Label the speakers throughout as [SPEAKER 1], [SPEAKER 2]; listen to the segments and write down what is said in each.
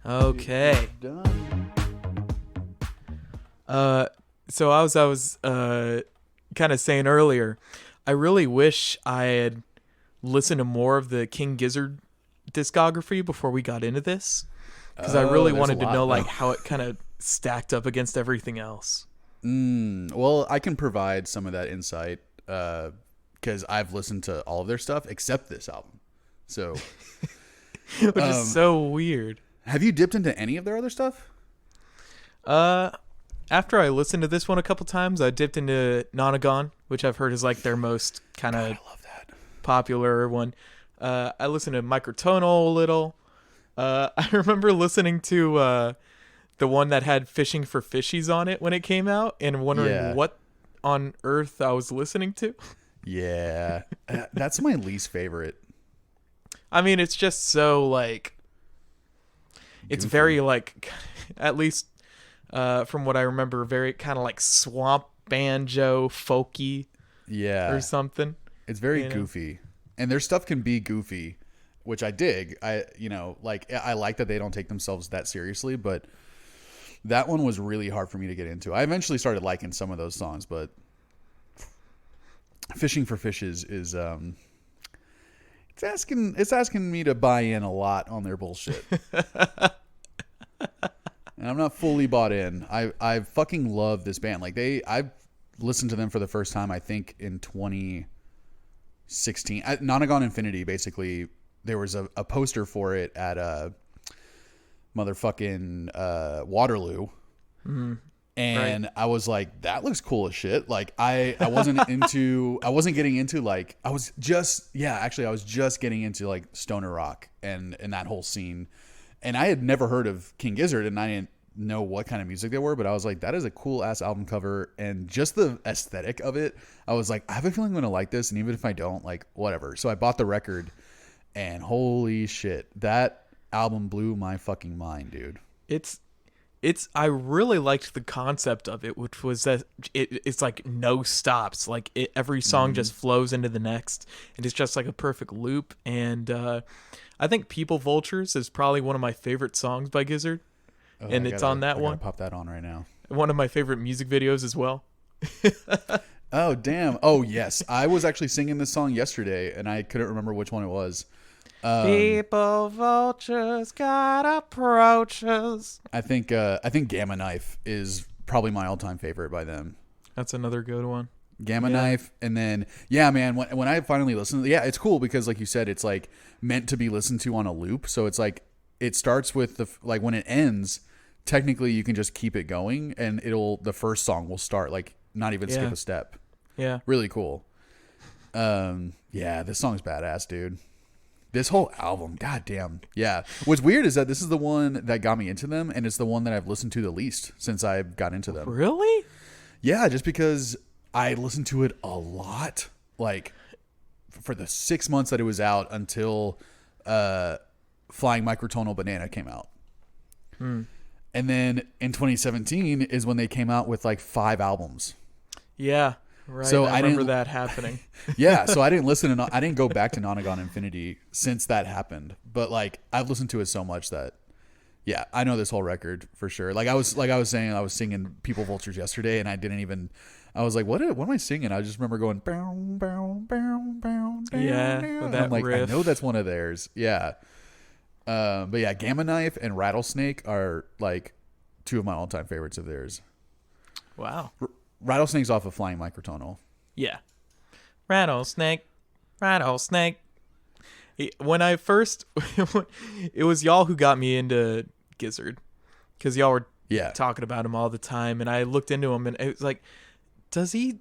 [SPEAKER 1] Okay.
[SPEAKER 2] Done.
[SPEAKER 1] So as I was kind of saying earlier, I really wish I had listened to more of the King Gizzard discography before we got into this, because I really wanted to know like how it kind of stacked up against everything else.
[SPEAKER 2] Well, I can provide some of that insight because I've listened to all of their stuff except this album. So,
[SPEAKER 1] Which is so weird.
[SPEAKER 2] have you dipped into any of their other stuff?
[SPEAKER 1] After I listened to this one a couple times, I dipped into Nonagon, which I've heard is like their most kind of
[SPEAKER 2] I love that.
[SPEAKER 1] popular one. I listened to Microtonal a little. I remember listening to the one that had Fishing for Fishies on it when it came out and wondering what on earth I was listening to.
[SPEAKER 2] Yeah, that's my least favorite.
[SPEAKER 1] I mean, it's just so like, it's
[SPEAKER 2] Goofy.
[SPEAKER 1] very like, at least from what I remember, very kind of like swamp banjo folky or something.
[SPEAKER 2] It's very goofy, and their stuff can be goofy, which I dig. I like that they don't take themselves that seriously, but that one was really hard for me to get into. I eventually started liking some of those songs, but Fishing for Fishes is it's asking me to buy in a lot on their bullshit. And I'm not fully bought in. I fucking love this band. Like I've listened to them for the first time I think in 2016. Nonagon Infinity, basically there was a poster for it at motherfucking Waterloo.
[SPEAKER 1] Mm-hmm.
[SPEAKER 2] And
[SPEAKER 1] right.
[SPEAKER 2] I was like, that looks cool as shit. Like I wasn't getting into like, I was just getting into like stoner rock and that whole scene. And I had never heard of King Gizzard and I didn't know what kind of music they were, but I was like, that is a cool ass album cover. And just the aesthetic of it, I was like, I have a feeling I'm going to like this. And even if I don't, like whatever. So I bought the record and holy shit, that album blew my fucking mind, dude.
[SPEAKER 1] I really liked the concept of it, which was that it's like no stops. Like every song just flows into the next, and it's just like a perfect loop. And I think People Vultures is probably one of my favorite songs by Gizzard, and it's on that one.
[SPEAKER 2] Pop that on right now.
[SPEAKER 1] One of my favorite music videos as well.
[SPEAKER 2] Oh, damn. Oh, yes. I was actually singing this song yesterday, and I couldn't remember which one it was.
[SPEAKER 1] People vultures got approaches.
[SPEAKER 2] I think Gamma Knife is probably my all-time favorite by them.
[SPEAKER 1] That's another good one.
[SPEAKER 2] Gamma Knife, and then man, when I finally listened, it's cool because like you said, it's like meant to be listened to on a loop. So it's like it starts with like when it ends, technically you can just keep it going, and the first song will start like not even skip a step.
[SPEAKER 1] Yeah,
[SPEAKER 2] really cool. This song's badass, dude. This whole album, goddamn. Yeah. What's weird is that this is the one that got me into them, and it's the one that I've listened to the least since I got into them.
[SPEAKER 1] Really?
[SPEAKER 2] Yeah, just because I listened to it a lot, like for the 6 months that it was out until Flying Microtonal Banana came out. And then in 2017 is when they came out with like 5 albums.
[SPEAKER 1] Yeah. Right,
[SPEAKER 2] so
[SPEAKER 1] I remember that happening.
[SPEAKER 2] So I didn't go back to Nonagon Infinity since that happened. But like I've listened to it so much that I know this whole record for sure. Like I was saying, I was singing People Vultures yesterday, and I was like, what am I singing? I just remember going bow bow bow bow.
[SPEAKER 1] Yeah, that
[SPEAKER 2] I'm like,
[SPEAKER 1] riff.
[SPEAKER 2] I know that's one of theirs. Yeah. But yeah, Gamma Knife and Rattlesnake are like 2 of my all-time favorites of theirs.
[SPEAKER 1] Wow.
[SPEAKER 2] Rattlesnake's off of Flying Microtonal.
[SPEAKER 1] Yeah. Rattlesnake. When I first... it was y'all who got me into Gizzard. Because y'all were talking about him all the time. And I looked into him, and it was like, does he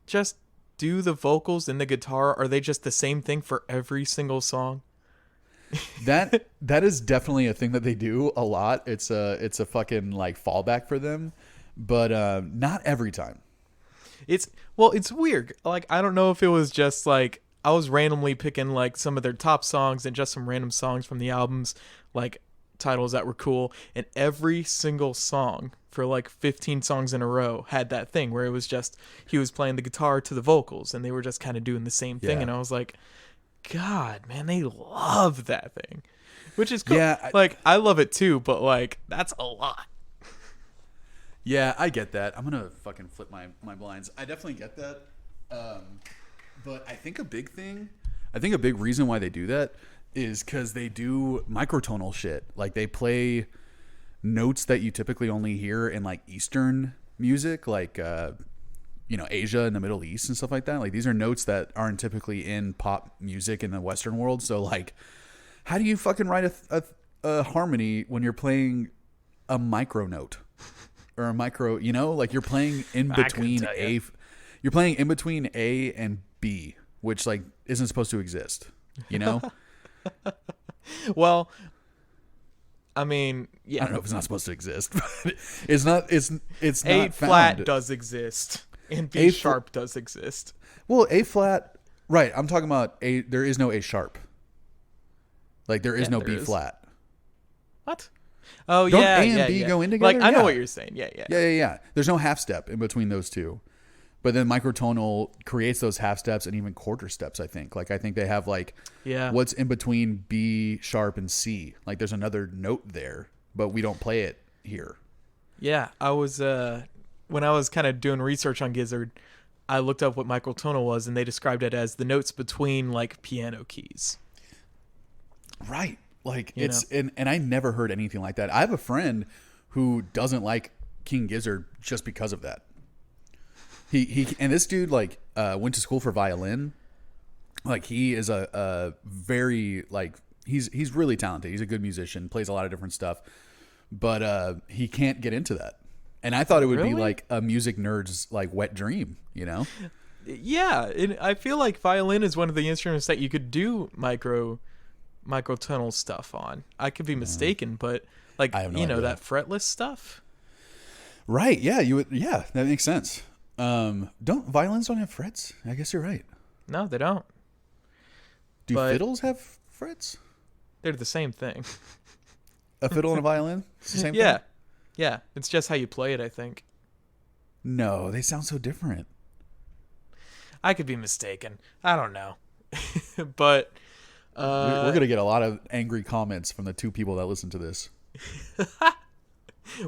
[SPEAKER 1] just do the vocals and the guitar? Are they just the same thing for every single song?
[SPEAKER 2] That is definitely a thing that they do a lot. It's a fucking like fallback for them. But not every time.
[SPEAKER 1] It's weird. Like, I don't know if it was just like I was randomly picking like some of their top songs and just some random songs from the albums, like titles that were cool, and every single song for like 15 songs in a row had that thing where it was just he was playing the guitar to the vocals and they were just kind of doing the same thing. And I was like, God, man, they love that thing. which is cool.
[SPEAKER 2] Yeah,
[SPEAKER 1] Like, I love it too, but like, that's a lot.
[SPEAKER 2] yeah, I get that. I'm gonna fucking flip my blinds. I definitely get that. But I think a big reason why they do that is because they do microtonal shit. Like they play notes that you typically only hear in like Eastern music, like Asia and the Middle East and stuff like that. Like these are notes that aren't typically in pop music in the Western world. So like, how do you fucking write a harmony when you're playing a micro note or a micro? Like you're playing in between you're playing in between A and B, which like isn't supposed to exist.
[SPEAKER 1] Well, I mean, yeah.
[SPEAKER 2] I don't know if it's not supposed to exist, but it's not. It's
[SPEAKER 1] A
[SPEAKER 2] not
[SPEAKER 1] flat
[SPEAKER 2] found.
[SPEAKER 1] does exist, and B sharp does exist.
[SPEAKER 2] Well, A flat, right? I'm talking about A. There is no A sharp. Like there is no B flat.
[SPEAKER 1] What? Oh,
[SPEAKER 2] Don't
[SPEAKER 1] yeah,
[SPEAKER 2] A and B go in together?
[SPEAKER 1] Like I know what you're saying. Yeah.
[SPEAKER 2] There's no half step in between those two. But then microtonal creates those half steps and even quarter steps, I think. Like I think they have like what's in between B sharp and C. Like there's another note there, but we don't play it here.
[SPEAKER 1] Yeah, I was when I was kind of doing research on Gizzard, I looked up what microtonal was, and they described it as the notes between like piano keys.
[SPEAKER 2] Right. Like and I never heard anything like that. I have a friend who doesn't like King Gizzard just because of that. He and this dude like went to school for violin. Like he is a very like he's really talented. He's a good musician, plays a lot of different stuff, but he can't get into that. And I thought it would be like a music nerd's like wet dream,
[SPEAKER 1] Yeah, I feel like violin is one of the instruments that you could do microtonal stuff on. I could be mistaken, but like that fretless stuff.
[SPEAKER 2] Right? Yeah, you would. Yeah, that makes sense. Violins don't have frets? I guess you're right.
[SPEAKER 1] No, they don't.
[SPEAKER 2] Do fiddles have frets?
[SPEAKER 1] They're the same thing.
[SPEAKER 2] A fiddle and a violin? It's the same thing?
[SPEAKER 1] Yeah. Yeah. It's just how you play it, I think.
[SPEAKER 2] No, they sound so different.
[SPEAKER 1] I could be mistaken. I don't know. But
[SPEAKER 2] we're going to get a lot of angry comments from the two people that listen to this.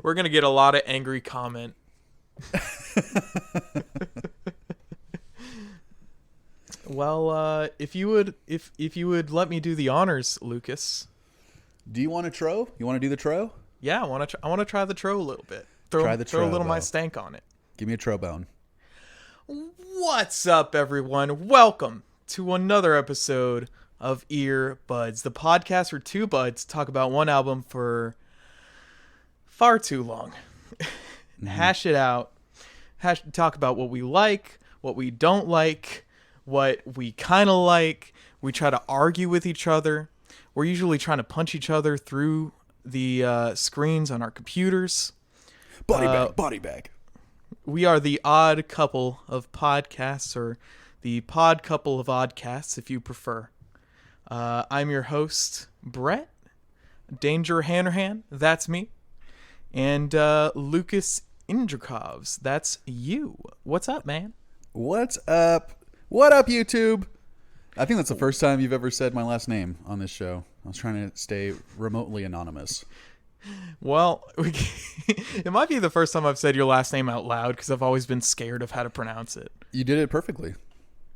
[SPEAKER 1] We're going to get a lot of angry comment. Well, if you would let me do the honors, Lucas.
[SPEAKER 2] Do you want a tro? You want to do the tro?
[SPEAKER 1] Yeah, I want to try the tro a little bit. Throw a little my stank on it.
[SPEAKER 2] Give me a trombone.
[SPEAKER 1] What's up, everyone? Welcome to another episode of Ear Buds, the podcast where two buds talk about one album for far too long. Hash it out. Talk about what we like, what we don't like, what we kind of like. We try to argue with each other. We're usually trying to punch each other through the screens on our computers.
[SPEAKER 2] Body bag.
[SPEAKER 1] We are the odd couple of podcasts, or the pod couple of oddcasts, if you prefer. I'm your host, Brett. Danger Hanrahan, that's me. And Lucas Indrakovs, that's you. What's up, man?
[SPEAKER 2] What's up? What up, YouTube? I think that's the first time you've ever said my last name on this show. I was trying to stay remotely anonymous.
[SPEAKER 1] Well, it might be the first time I've said your last name out loud because I've always been scared of how to pronounce it.
[SPEAKER 2] You did it perfectly.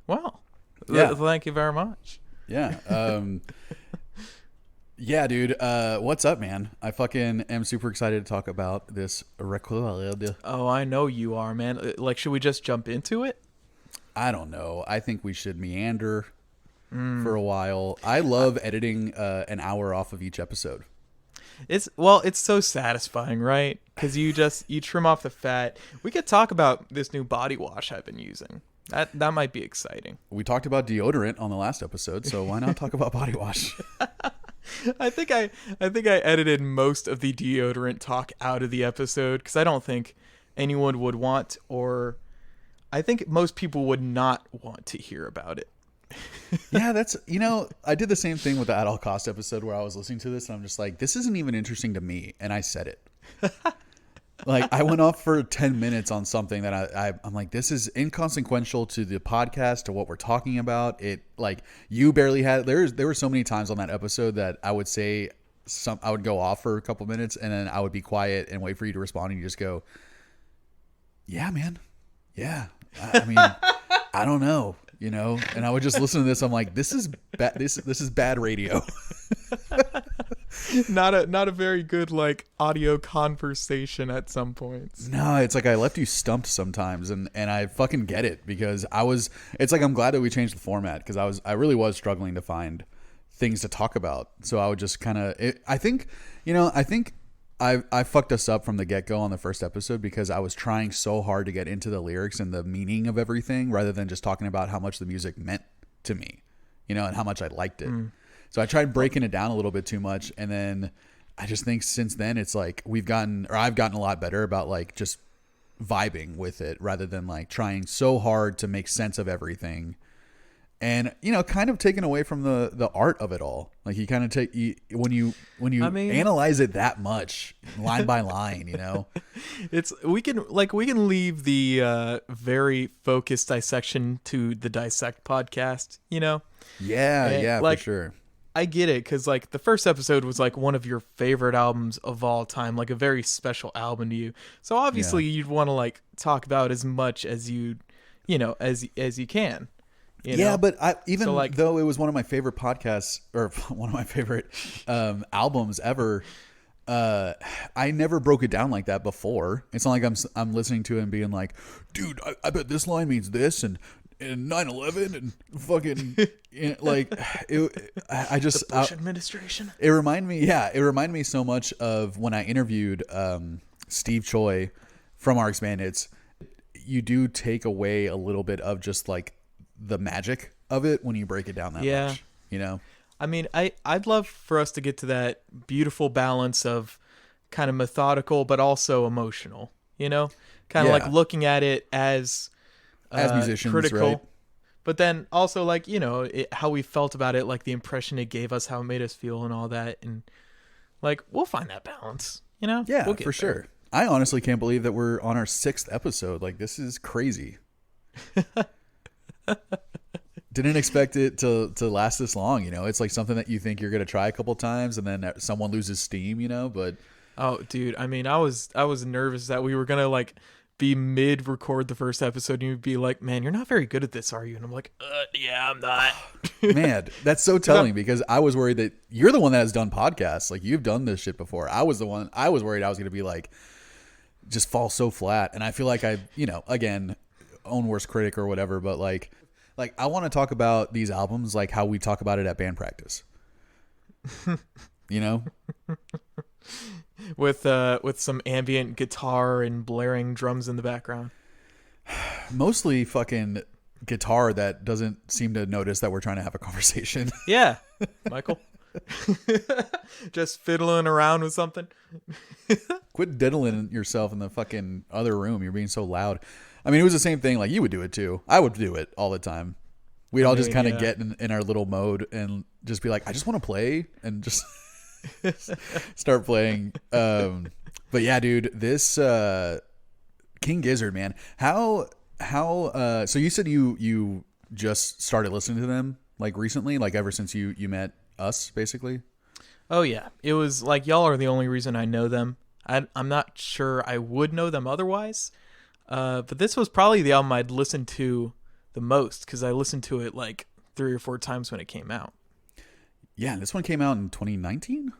[SPEAKER 1] Well, yeah. Thank you very much.
[SPEAKER 2] Yeah. Yeah, dude. What's up, man? I fucking am super excited to talk about this record.
[SPEAKER 1] Oh, I know you are, man. Like, should we just jump into it?
[SPEAKER 2] I don't know. I think we should meander for a while. I love editing an hour off of each episode.
[SPEAKER 1] It's so satisfying, right? Because you trim off the fat. We could talk about this new body wash I've been using. That might be exciting.
[SPEAKER 2] We talked about deodorant on the last episode, so why not talk about body wash?
[SPEAKER 1] I think I edited most of the deodorant talk out of the episode because I don't think anyone would want, or I think most people would not want to hear about it.
[SPEAKER 2] Yeah, that's, I did the same thing with the At All Cost episode where I was listening to this and I'm just like, this isn't even interesting to me. And I said it. Like, I went off for 10 minutes on something that I'm like, this is inconsequential to the podcast, to what we're talking about. It, like, you barely had, there were so many times on that episode that I would say I would go off for a couple minutes, and then I would be quiet and wait for you to respond, and you just go, "Yeah, man, yeah." I mean, I don't know, and I would just listen to this. I'm like, this is bad. This is bad radio.
[SPEAKER 1] Not a very good like audio conversation at some points.
[SPEAKER 2] No, it's like I left you stumped sometimes, and I fucking get it, because it's like I'm glad that we changed the format, because I really was struggling to find things to talk about. So I would just kind of I think I fucked us up from the get-go on the first episode, because I was trying so hard to get into the lyrics and the meaning of everything, rather than just talking about how much the music meant to me, and how much I liked it. So I tried breaking it down a little bit too much, and then I just think since then it's like I've gotten a lot better about like just vibing with it, rather than like trying so hard to make sense of everything, and kind of taken away from the art of it all. Like you kind of when you analyze it that much line by line,
[SPEAKER 1] we can leave the very focused dissection to the Dissect podcast,
[SPEAKER 2] Yeah,
[SPEAKER 1] like,
[SPEAKER 2] for sure.
[SPEAKER 1] I get it, because like the first episode was like one of your favorite albums of all time, like a very special album to you. So obviously you'd want to like talk about as much as you can.
[SPEAKER 2] Yeah, but though it was one of my favorite podcasts, or one of my favorite albums ever, I never broke it down like that before. It's not like I'm listening to it and being like, dude, I bet this line means this, and 9/11 and fucking like I just
[SPEAKER 1] the Bush administration.
[SPEAKER 2] It reminded me so much of when I interviewed Steve Choi from RX Bandits. You do take away a little bit of just like the magic of it when you break it down that much,
[SPEAKER 1] I mean, I'd love for us to get to that beautiful balance of kind of methodical but also emotional, kind of like looking at it as
[SPEAKER 2] musicians,
[SPEAKER 1] critical,
[SPEAKER 2] right?
[SPEAKER 1] But then also like how we felt about it, like the impression it gave us, how it made us feel, and all that, and like we'll find that balance.
[SPEAKER 2] Yeah,
[SPEAKER 1] we'll
[SPEAKER 2] for sure. I honestly can't believe that we're on our 6th episode. Like, this is crazy. Didn't expect it to last this long. It's like something that you think you're gonna try a couple times, and then someone loses steam. But
[SPEAKER 1] oh, dude, I mean, I was nervous that we were gonna like be mid record the first episode and you'd be like, man, you're not very good at this, are you? And I'm like, yeah, I'm not.
[SPEAKER 2] Man, that's so telling, because I was worried that you're the one that has done podcasts. Like, you've done this shit before. I was worried I was going to be like, just fall so flat. And I feel like again, own worst critic or whatever, but like I want to talk about these albums like how we talk about it at band practice.
[SPEAKER 1] With some ambient guitar and blaring drums in the background.
[SPEAKER 2] Mostly fucking guitar that doesn't seem to notice that we're trying to have a conversation.
[SPEAKER 1] Yeah, Michael. Just fiddling around with something.
[SPEAKER 2] Quit diddling yourself in the fucking other room. You're being so loud. I mean, it was the same thing. Like, you would do it too. I would do it all the time. We'd all just kind of get in our little mode and just be like, I just want to play, and just start playing. But yeah, dude, this King Gizzard, man. How so you said you just started listening to them like recently, like ever since you met us, basically?
[SPEAKER 1] Oh yeah. It was like, y'all are the only reason I know them. I'm not sure I would know them otherwise. But this was probably the album I'd listened to the most, because I listened to it like 3 or 4 times when it came out.
[SPEAKER 2] Yeah, this one came out in 2019?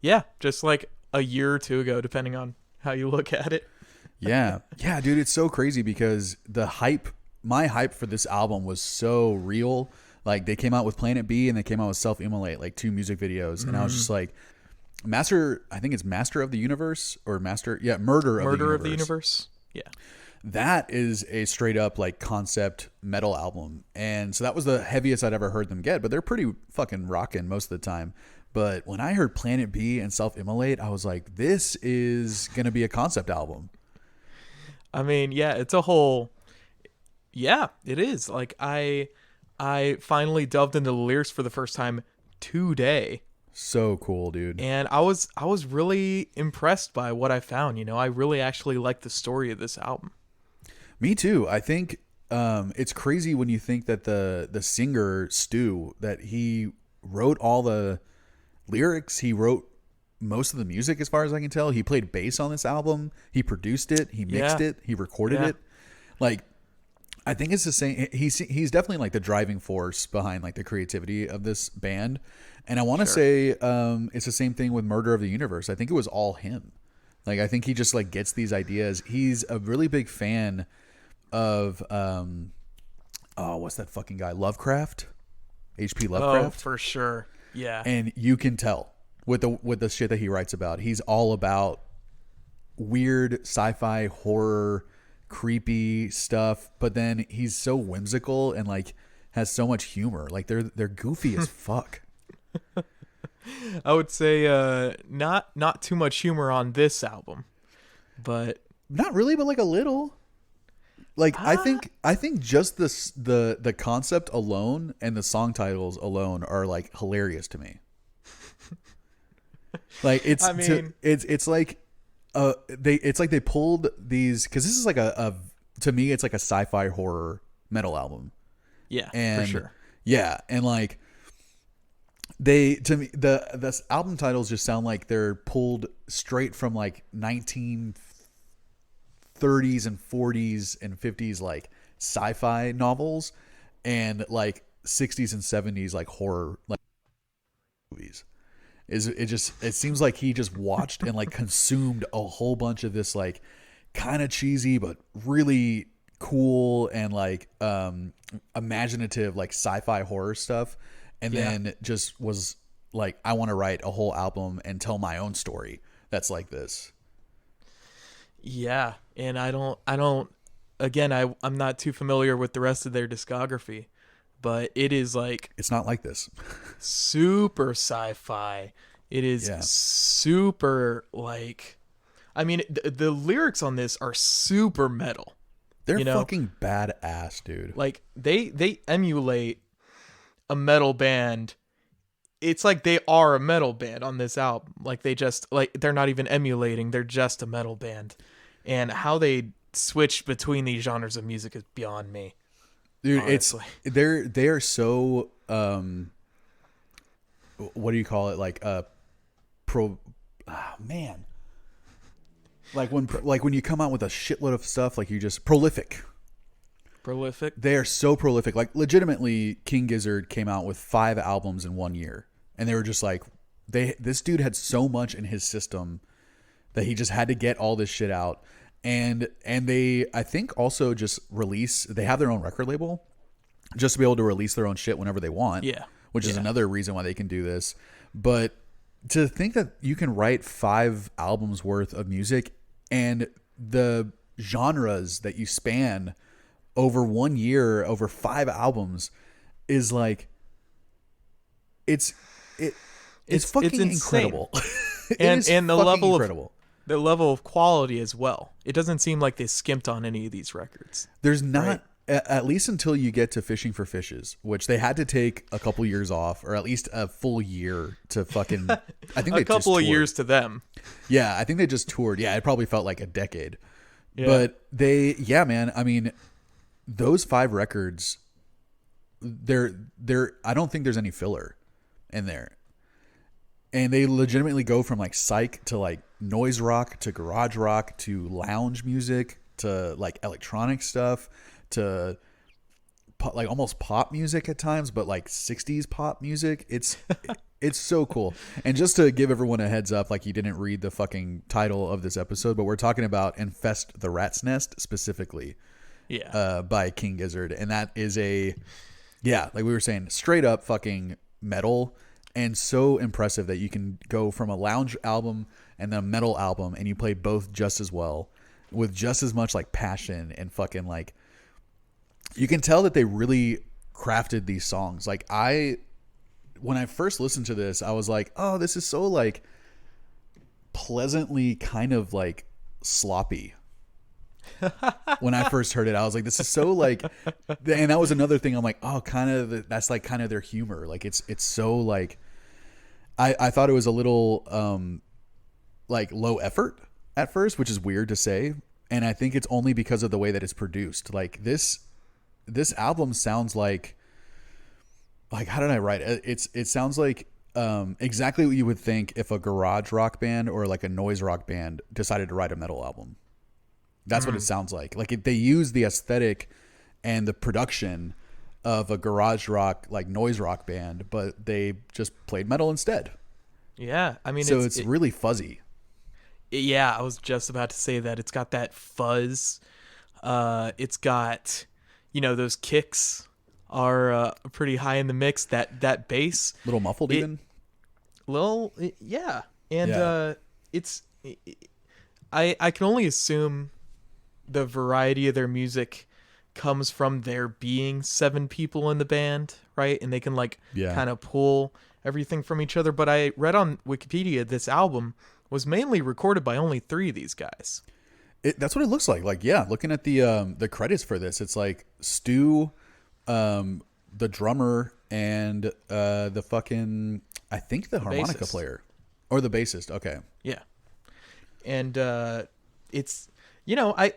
[SPEAKER 1] Yeah, just like a year or 2 ago, depending on how you look at it.
[SPEAKER 2] Yeah, dude, it's so crazy, because my hype for this album was so real. Like, they came out with Planet B and they came out with Self-Immolate, like 2 music videos. And I was just like, I think it's Master of the Universe, or Murder of the Universe.
[SPEAKER 1] Yeah.
[SPEAKER 2] That is a straight up like concept metal album. And so that was the heaviest I'd ever heard them get, but they're pretty fucking rocking most of the time. But when I heard Planet B and Self-Immolate, I was like, this is going to be a concept album.
[SPEAKER 1] I mean, yeah, it's a whole, yeah, it is. Like, I finally delved into the lyrics for the first time today.
[SPEAKER 2] So cool, dude.
[SPEAKER 1] And I was really impressed by what I found. I really actually like the story of this album.
[SPEAKER 2] Me too. I think it's crazy when you think that the singer Stu, that he wrote all the lyrics. He wrote most of the music, as far as I can tell. He played bass on this album. He produced it. He mixed
[SPEAKER 1] Yeah.
[SPEAKER 2] it. He recorded
[SPEAKER 1] Yeah.
[SPEAKER 2] it. Like, I think it's the same. He's definitely like the driving force behind like the creativity of this band. And I want to say it's the same thing with Murder of the Universe. I think it was all him. Like, I think he just like gets these ideas. He's a really big fan of what's that fucking guy? Lovecraft? H.P. Lovecraft?
[SPEAKER 1] Oh, for sure. Yeah.
[SPEAKER 2] And you can tell with the shit that he writes about. He's all about weird sci-fi, horror, creepy stuff, but then he's so whimsical and like has so much humor. Like they're goofy as fuck.
[SPEAKER 1] I would say not too much humor on this album, but
[SPEAKER 2] Not really, but like a little. Like I think just the concept alone and the song titles alone are like hilarious to me. Like it's
[SPEAKER 1] I mean-
[SPEAKER 2] it's like they pulled these, because this is like a to me it's like a sci-fi horror metal album.
[SPEAKER 1] yeah,
[SPEAKER 2] And
[SPEAKER 1] for sure.
[SPEAKER 2] yeah, and like to me the album titles just sound like they're pulled straight from like 1930s and 40s and 50s like sci-fi novels and like 60s and 70s like horror like movies. It seems like he just watched and like consumed a whole bunch of this like kind of cheesy but really cool and like imaginative like sci-fi horror stuff, and then just was like, I want to write a whole album and tell my own story that's like this.
[SPEAKER 1] Yeah, and I don't again, I'm not too familiar with the rest of their discography, but it is like
[SPEAKER 2] It's not like this.
[SPEAKER 1] super sci-fi. It is
[SPEAKER 2] Yeah.
[SPEAKER 1] super like, I mean, the lyrics on this are super metal.
[SPEAKER 2] They're
[SPEAKER 1] You know?
[SPEAKER 2] fucking badass, dude.
[SPEAKER 1] Like they emulate a metal band. It's like they are a metal band on this album. Like they just like they're not even emulating, they're just a metal band. And how they switch between these genres of music is beyond me.
[SPEAKER 2] Dude,
[SPEAKER 1] honestly.
[SPEAKER 2] they are so what do you call it? Like man. Like when you come out with a shitload of stuff, like you just prolific.
[SPEAKER 1] Prolific.
[SPEAKER 2] They are so prolific. Like legitimately, King Gizzard came out with 5 albums in 1 year, and they were just like, this dude had so much in his system that he just had to get all this shit out. And they, I think, also just release. They have their own record label, just to be able to release their own shit whenever they want.
[SPEAKER 1] Yeah.
[SPEAKER 2] Which is
[SPEAKER 1] Yeah.
[SPEAKER 2] another reason why they can do this. But to think that you can write 5 albums worth of music and the genres that you span over 1 year, over 5 albums, is like, it's fucking
[SPEAKER 1] insane.
[SPEAKER 2] incredible. It
[SPEAKER 1] And
[SPEAKER 2] is
[SPEAKER 1] the
[SPEAKER 2] fucking
[SPEAKER 1] level
[SPEAKER 2] incredible.
[SPEAKER 1] the level of quality as well. It doesn't seem like they skimped on any of these records.
[SPEAKER 2] There's not,
[SPEAKER 1] Right.
[SPEAKER 2] at least until you get to Fishing for Fishes, which they had to take a couple years off, or at least a full year to fucking. I think
[SPEAKER 1] A couple of years to them.
[SPEAKER 2] Yeah, I think they just toured. Yeah, it probably felt like a decade.
[SPEAKER 1] Yeah.
[SPEAKER 2] But yeah, man. I mean, those 5 records, they're. I don't think there's any filler in there, and they legitimately go from like psych to like noise rock to garage rock to lounge music to like electronic stuff to like almost pop music at times, but like 60s pop music. It's so cool. And just to give everyone a heads up, like you didn't read the fucking title of this episode, but we're talking about Infest the Rat's Nest specifically,
[SPEAKER 1] Yeah.
[SPEAKER 2] by King Gizzard. And that is like we were saying, straight up fucking metal, and so impressive that you can go from a lounge album and then a metal album and you play both just as well with just as much like passion and fucking like, you can tell that they really crafted these songs. Like when I first listened to this, I was like, oh, this is so like pleasantly kind of like sloppy. When I first heard it, I was like, this is so like, and that was another thing. I'm like, oh, that's like kind of their humor. Like it's so like, I thought it was a little like low effort at first, which is weird to say. And I think it's only because of the way that it's produced. Like this album sounds like how did I write it? It sounds like exactly what you would think if a garage rock band or like a noise rock band decided to write a metal album. That's what it sounds like. Like they use the aesthetic and the production of a garage rock, like noise rock band, but they just played metal instead.
[SPEAKER 1] Yeah, I mean,
[SPEAKER 2] So it's really fuzzy.
[SPEAKER 1] Yeah, I was just about to say that it's got that fuzz. It's got, those kicks are pretty high in the mix. That bass,
[SPEAKER 2] Little muffled even.
[SPEAKER 1] Yeah, and
[SPEAKER 2] Yeah.
[SPEAKER 1] it's I can only assume the variety of their music comes from there being 7 people in the band, right? And they can
[SPEAKER 2] Yeah.
[SPEAKER 1] kind of pull everything from each other. But I read on Wikipedia this album was mainly recorded by only 3 of these guys.
[SPEAKER 2] That's what it looks like. Like, yeah, looking at the credits for this, it's like Stu, the drummer, and the fucking, I think the harmonica
[SPEAKER 1] bassist.
[SPEAKER 2] player or the bassist. Okay.
[SPEAKER 1] Yeah. And it's I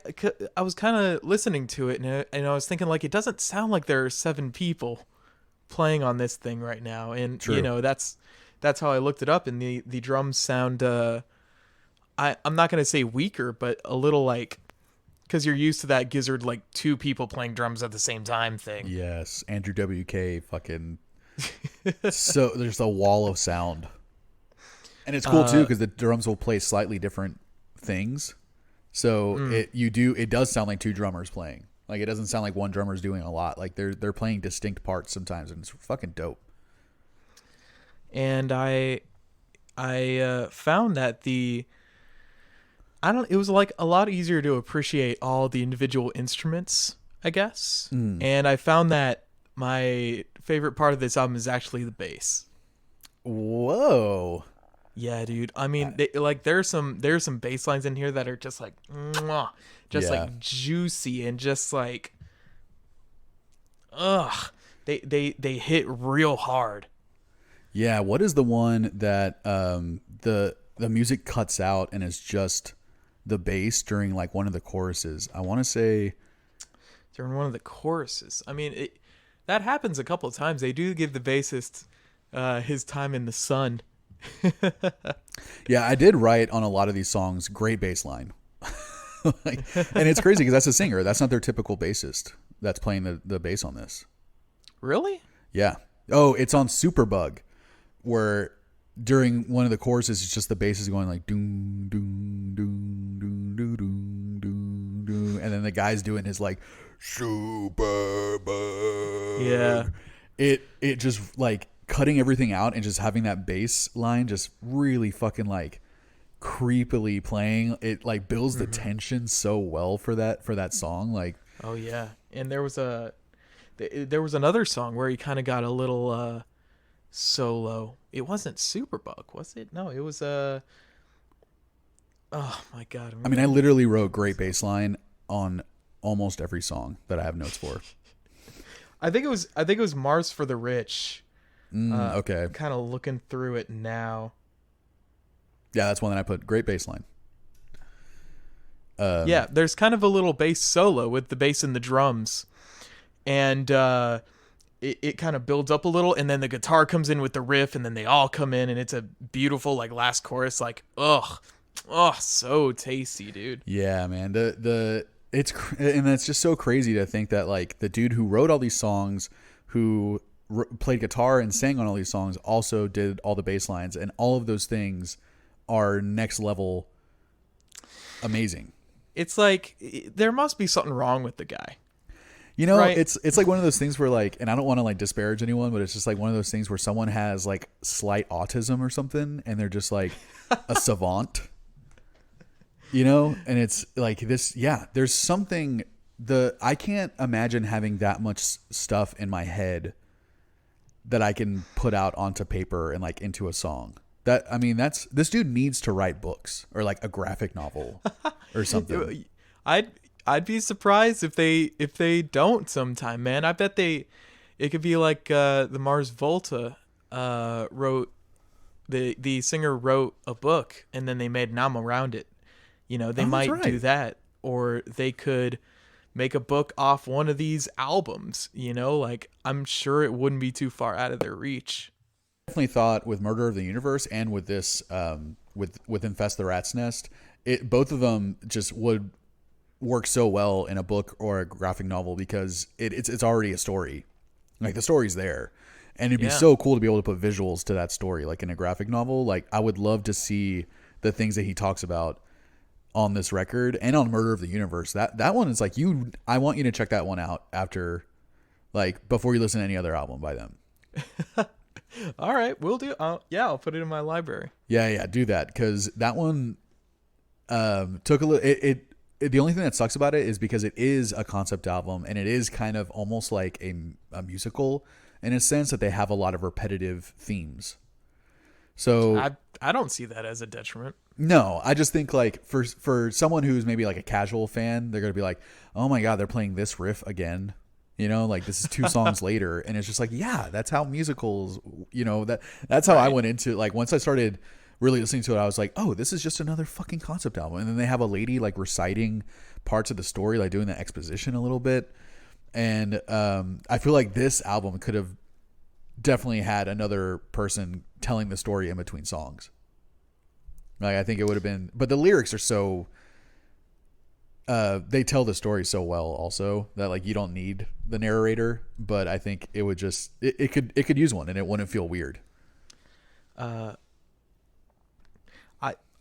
[SPEAKER 1] was kind of listening to it and I was thinking it doesn't sound like there are 7 people playing on this thing right now, and
[SPEAKER 2] True.
[SPEAKER 1] that's how I looked it up, and the drums sound I'm not going to say weaker, but a little because you're used to that Gizzard 2 people playing drums at the same time thing.
[SPEAKER 2] Yes, Andrew WK fucking. So there's a wall of sound, and it's cool too because the drums will play slightly different things. So it does sound like 2 drummers playing. Like it doesn't sound like one drummer's doing a lot. Like they're playing distinct parts sometimes, and it's fucking dope.
[SPEAKER 1] And I found that it was a lot easier to appreciate all the individual instruments, I guess. And I found that my favorite part of this album is actually the bass.
[SPEAKER 2] Whoa.
[SPEAKER 1] Yeah, dude. I mean, there's some bass lines in here that are just mwah, just
[SPEAKER 2] Yeah.
[SPEAKER 1] juicy and just ugh. They hit real hard.
[SPEAKER 2] Yeah, what is the one that the music cuts out and it's just the bass during one of the choruses? I want to say
[SPEAKER 1] During one of the choruses. I mean, that happens a couple of times. They do give the bassist his time in the sun.
[SPEAKER 2] yeah, I did write on a lot of these songs great bass line. And it's crazy because that's a singer. That's not their typical bassist that's playing the bass on this.
[SPEAKER 1] Really?
[SPEAKER 2] Yeah. Oh, it's on Superbug, where during one of the choruses, it's just the bass is going like doom doom doom doom doom doom doom doom, and then the guy's doing his Superbug.
[SPEAKER 1] Yeah.
[SPEAKER 2] It just cutting everything out and just having that bass line just really fucking creepily playing. It builds the tension so well for that song.
[SPEAKER 1] Oh yeah. And there was another song where he kind of got a little solo. It wasn't Superbug, was it? No, it was oh my god.
[SPEAKER 2] I mean, I literally wrote great bass line on almost every song that I have notes for.
[SPEAKER 1] I think it was Mars for the Rich.
[SPEAKER 2] Okay.
[SPEAKER 1] Kind of looking through it now.
[SPEAKER 2] Yeah, that's one that I put great bass line.
[SPEAKER 1] Yeah, there's kind of a little bass solo with the bass and the drums. And it kind of builds up a little, and then the guitar comes in with the riff, and then they all come in, and it's a beautiful last chorus. So tasty, dude.
[SPEAKER 2] Yeah, man. And it's just so crazy to think that the dude who wrote all these songs, who played guitar and sang on all these songs, also did all the bass lines, and all of those things are next level amazing.
[SPEAKER 1] It's there must be something wrong with the guy.
[SPEAKER 2] Right? It's one of those things where and I don't want to disparage anyone, but it's just one of those things where someone has slight autism or something, and they're just a savant. And it's this. Yeah, there's something. I can't imagine having that much stuff in my head that I can put out onto paper and into a song. This dude needs to write books or a graphic novel or something.
[SPEAKER 1] I'd be surprised if they don't sometime, man. I bet it could be the Mars Volta wrote the singer wrote a book and then they made an album around it. They might do that, or they could make a book off one of these albums. I'm sure it wouldn't be too far out of their reach.
[SPEAKER 2] Definitely thought with Murder of the Universe and with this with Infest the Rat's Nest, both of them just would work so well in a book or a graphic novel because it's already a story. Like the story's there. And it'd be
[SPEAKER 1] Yeah.
[SPEAKER 2] so cool to be able to put visuals to that story. Like in a graphic novel, like I would love to see the things that he talks about on this record and on Murder of the Universe. That one is like I want you to check that one out after, like, before you listen to any other album by them.
[SPEAKER 1] All right, we'll do. Yeah, I'll put it in my library.
[SPEAKER 2] Yeah, do that because that one took a little. The only thing that sucks about it is because it is a concept album and it is kind of almost like a musical in a sense that they have a lot of repetitive themes. So
[SPEAKER 1] I don't see that as a detriment.
[SPEAKER 2] no, I just think like for someone who's maybe like a casual fan, they're gonna be like, oh my god, they're playing this riff again. You know, like this is 2 songs later, and it's just like, yeah, that's how musicals. You know, that's how I went into, like, once I started really listening to it, I was like, oh, this is just another fucking concept album. And then they have a lady like reciting parts of the story, like doing the exposition a little bit. And I feel like this album could have definitely had another person telling the story in between songs. Like I think it would have been, but the lyrics are so. They tell the story so well also that like you don't need the narrator, but I think it would just it could use one and it wouldn't feel weird.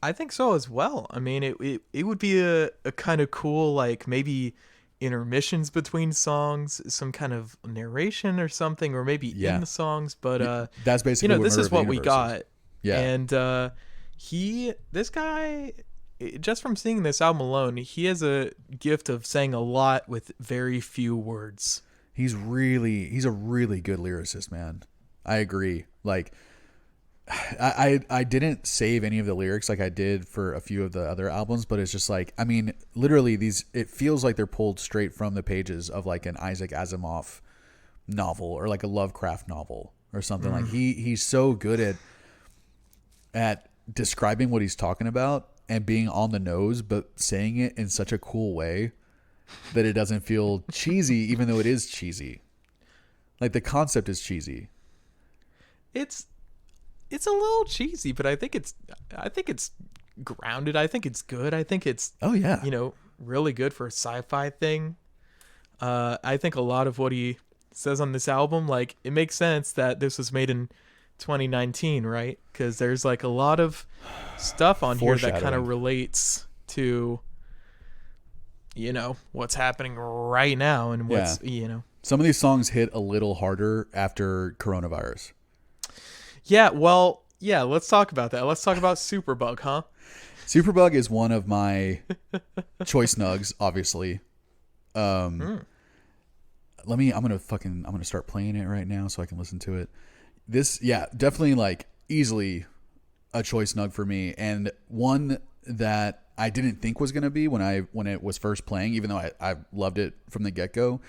[SPEAKER 1] I think so as well. I mean, it would be a kind of cool, like maybe intermissions between songs, some kind of narration or something, or maybe in the songs. But
[SPEAKER 2] that's basically
[SPEAKER 1] this is what we got.
[SPEAKER 2] Yeah,
[SPEAKER 1] and this guy, just from seeing this album alone, he has a gift of saying a lot with very few words.
[SPEAKER 2] He's a really good lyricist, man. I agree. Like I didn't save any of the lyrics like I did for a few of the other albums, but it's just like, I mean, literally it feels like they're pulled straight from the pages of like an Isaac Asimov novel or like a Lovecraft novel or something. Like he's so good at describing what he's talking about and being on the nose, but saying it in such a cool way that it doesn't feel cheesy, even though it is cheesy. Like the concept is cheesy.
[SPEAKER 1] It's a little cheesy, but I think it's grounded. I think it's good. I think it's really good for a sci-fi thing. I think a lot of what he says on this album, like, it makes sense that this was made in 2019, right? Because there's like a lot of stuff on here that kind of relates to what's happening right now and what's
[SPEAKER 2] some of these songs hit a little harder after coronavirus.
[SPEAKER 1] Yeah, well, yeah, let's talk about that. Let's talk about Superbug, huh?
[SPEAKER 2] Superbug is one of my choice nugs, obviously. I'm gonna start playing it right now so I can listen to it. This, yeah, definitely like easily a choice nug for me, and one that I didn't think was gonna be when it was first playing, even though I loved it from the get-go.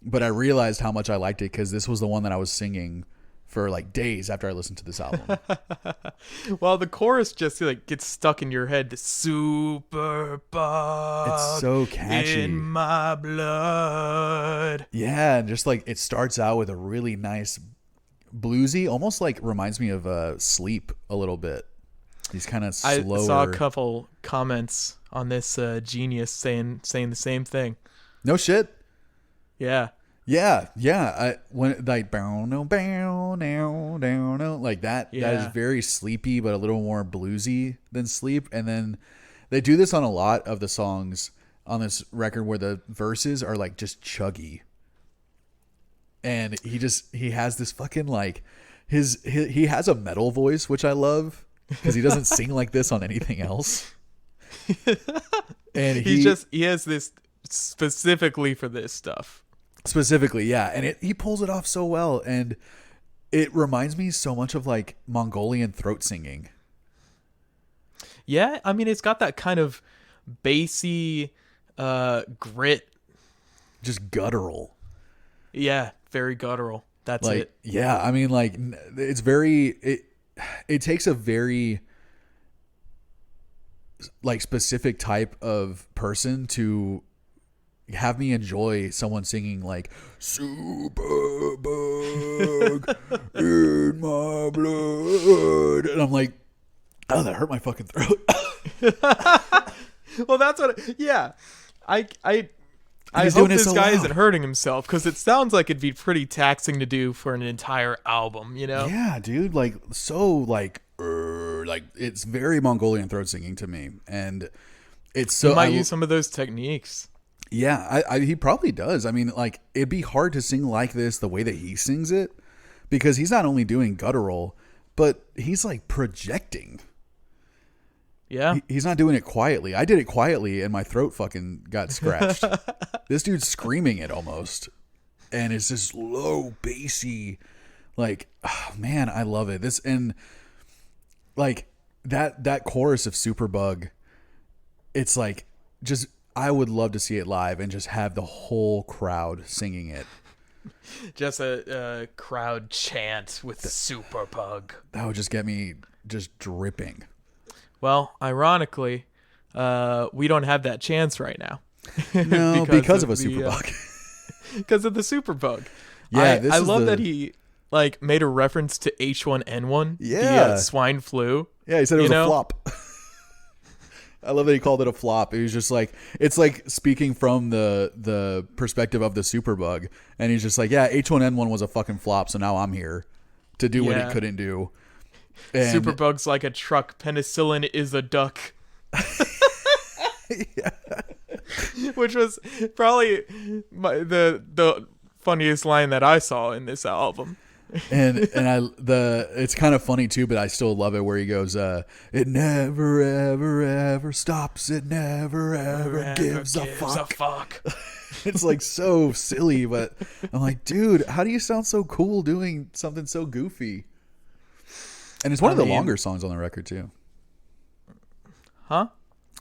[SPEAKER 2] But I realized how much I liked it because this was the one that I was singing for like days after I listened to this album.
[SPEAKER 1] Well, the chorus just like gets stuck in your head. The super bug,
[SPEAKER 2] it's so catchy,
[SPEAKER 1] in my blood.
[SPEAKER 2] Yeah, and just like it starts out with a really nice bluesy, almost like reminds me of Sleep a little bit. These kind of slower.
[SPEAKER 1] I saw a couple comments on this Genius saying the same thing.
[SPEAKER 2] No shit.
[SPEAKER 1] Yeah.
[SPEAKER 2] Yeah. When like bow no like that. Yeah. That is very sleepy, but a little more bluesy than Sleep. And then they do this on a lot of the songs on this record where the verses are like just chuggy. And he has this fucking like he has a metal voice, which I love because he doesn't sing like this on anything else. And he
[SPEAKER 1] has this specifically for this stuff.
[SPEAKER 2] Specifically, yeah, and he pulls it off so well, and it reminds me so much of like Mongolian throat singing.
[SPEAKER 1] Yeah, I mean, it's got that kind of bassy grit,
[SPEAKER 2] just guttural.
[SPEAKER 1] Yeah, very guttural. That's
[SPEAKER 2] like,
[SPEAKER 1] it.
[SPEAKER 2] Yeah, I mean, like it's very it takes a very like specific type of person to have me enjoy someone singing like "Superbug in my blood," and I'm like, oh, that hurt my fucking throat.
[SPEAKER 1] Well, that's what. Yeah, I
[SPEAKER 2] He's
[SPEAKER 1] hope
[SPEAKER 2] doing it
[SPEAKER 1] this
[SPEAKER 2] so
[SPEAKER 1] guy
[SPEAKER 2] loud.
[SPEAKER 1] isn't hurting himself, because it sounds like it'd be pretty taxing to do for an entire album. You know?
[SPEAKER 2] Yeah, dude, like so, like it's very Mongolian throat singing to me, and it's so.
[SPEAKER 1] He might use some of those techniques.
[SPEAKER 2] Yeah, he probably does. I mean, like it'd be hard to sing like this the way that he sings it, because he's not only doing guttural, but he's like projecting.
[SPEAKER 1] Yeah.
[SPEAKER 2] He's not doing it quietly. I did it quietly, and my throat fucking got scratched. This dude's screaming it almost, and it's this low, bassy, like, oh, man, I love it. This and like that chorus of Superbug. It's like just I would love to see it live and just have the whole crowd singing it.
[SPEAKER 1] Just a crowd chant with Superbug.
[SPEAKER 2] That would just get me just dripping.
[SPEAKER 1] Well, ironically, we don't have that chance right now.
[SPEAKER 2] No, because of a Superbug.
[SPEAKER 1] Because of the Superbug.
[SPEAKER 2] Yeah,
[SPEAKER 1] I love that he like made a reference to H1N1.
[SPEAKER 2] Yeah.
[SPEAKER 1] The swine flu.
[SPEAKER 2] Yeah, he said it was a flop. I love that he called it a flop. He was just like, it's like speaking from the perspective of the Superbug, and he's just like, yeah, H1N1 was a fucking flop, so now I'm here to do what he couldn't do. And
[SPEAKER 1] Superbug's like a truck. Penicillin is a duck. Which was probably the funniest line that I saw in this album.
[SPEAKER 2] and it's kind of funny too, but I still love it where he goes, it never ever ever stops, it never ever gives a fuck. It's like so silly, but I'm like, dude, how do you sound so cool doing something so goofy? And it's one of the longer songs on the record too.
[SPEAKER 1] Huh?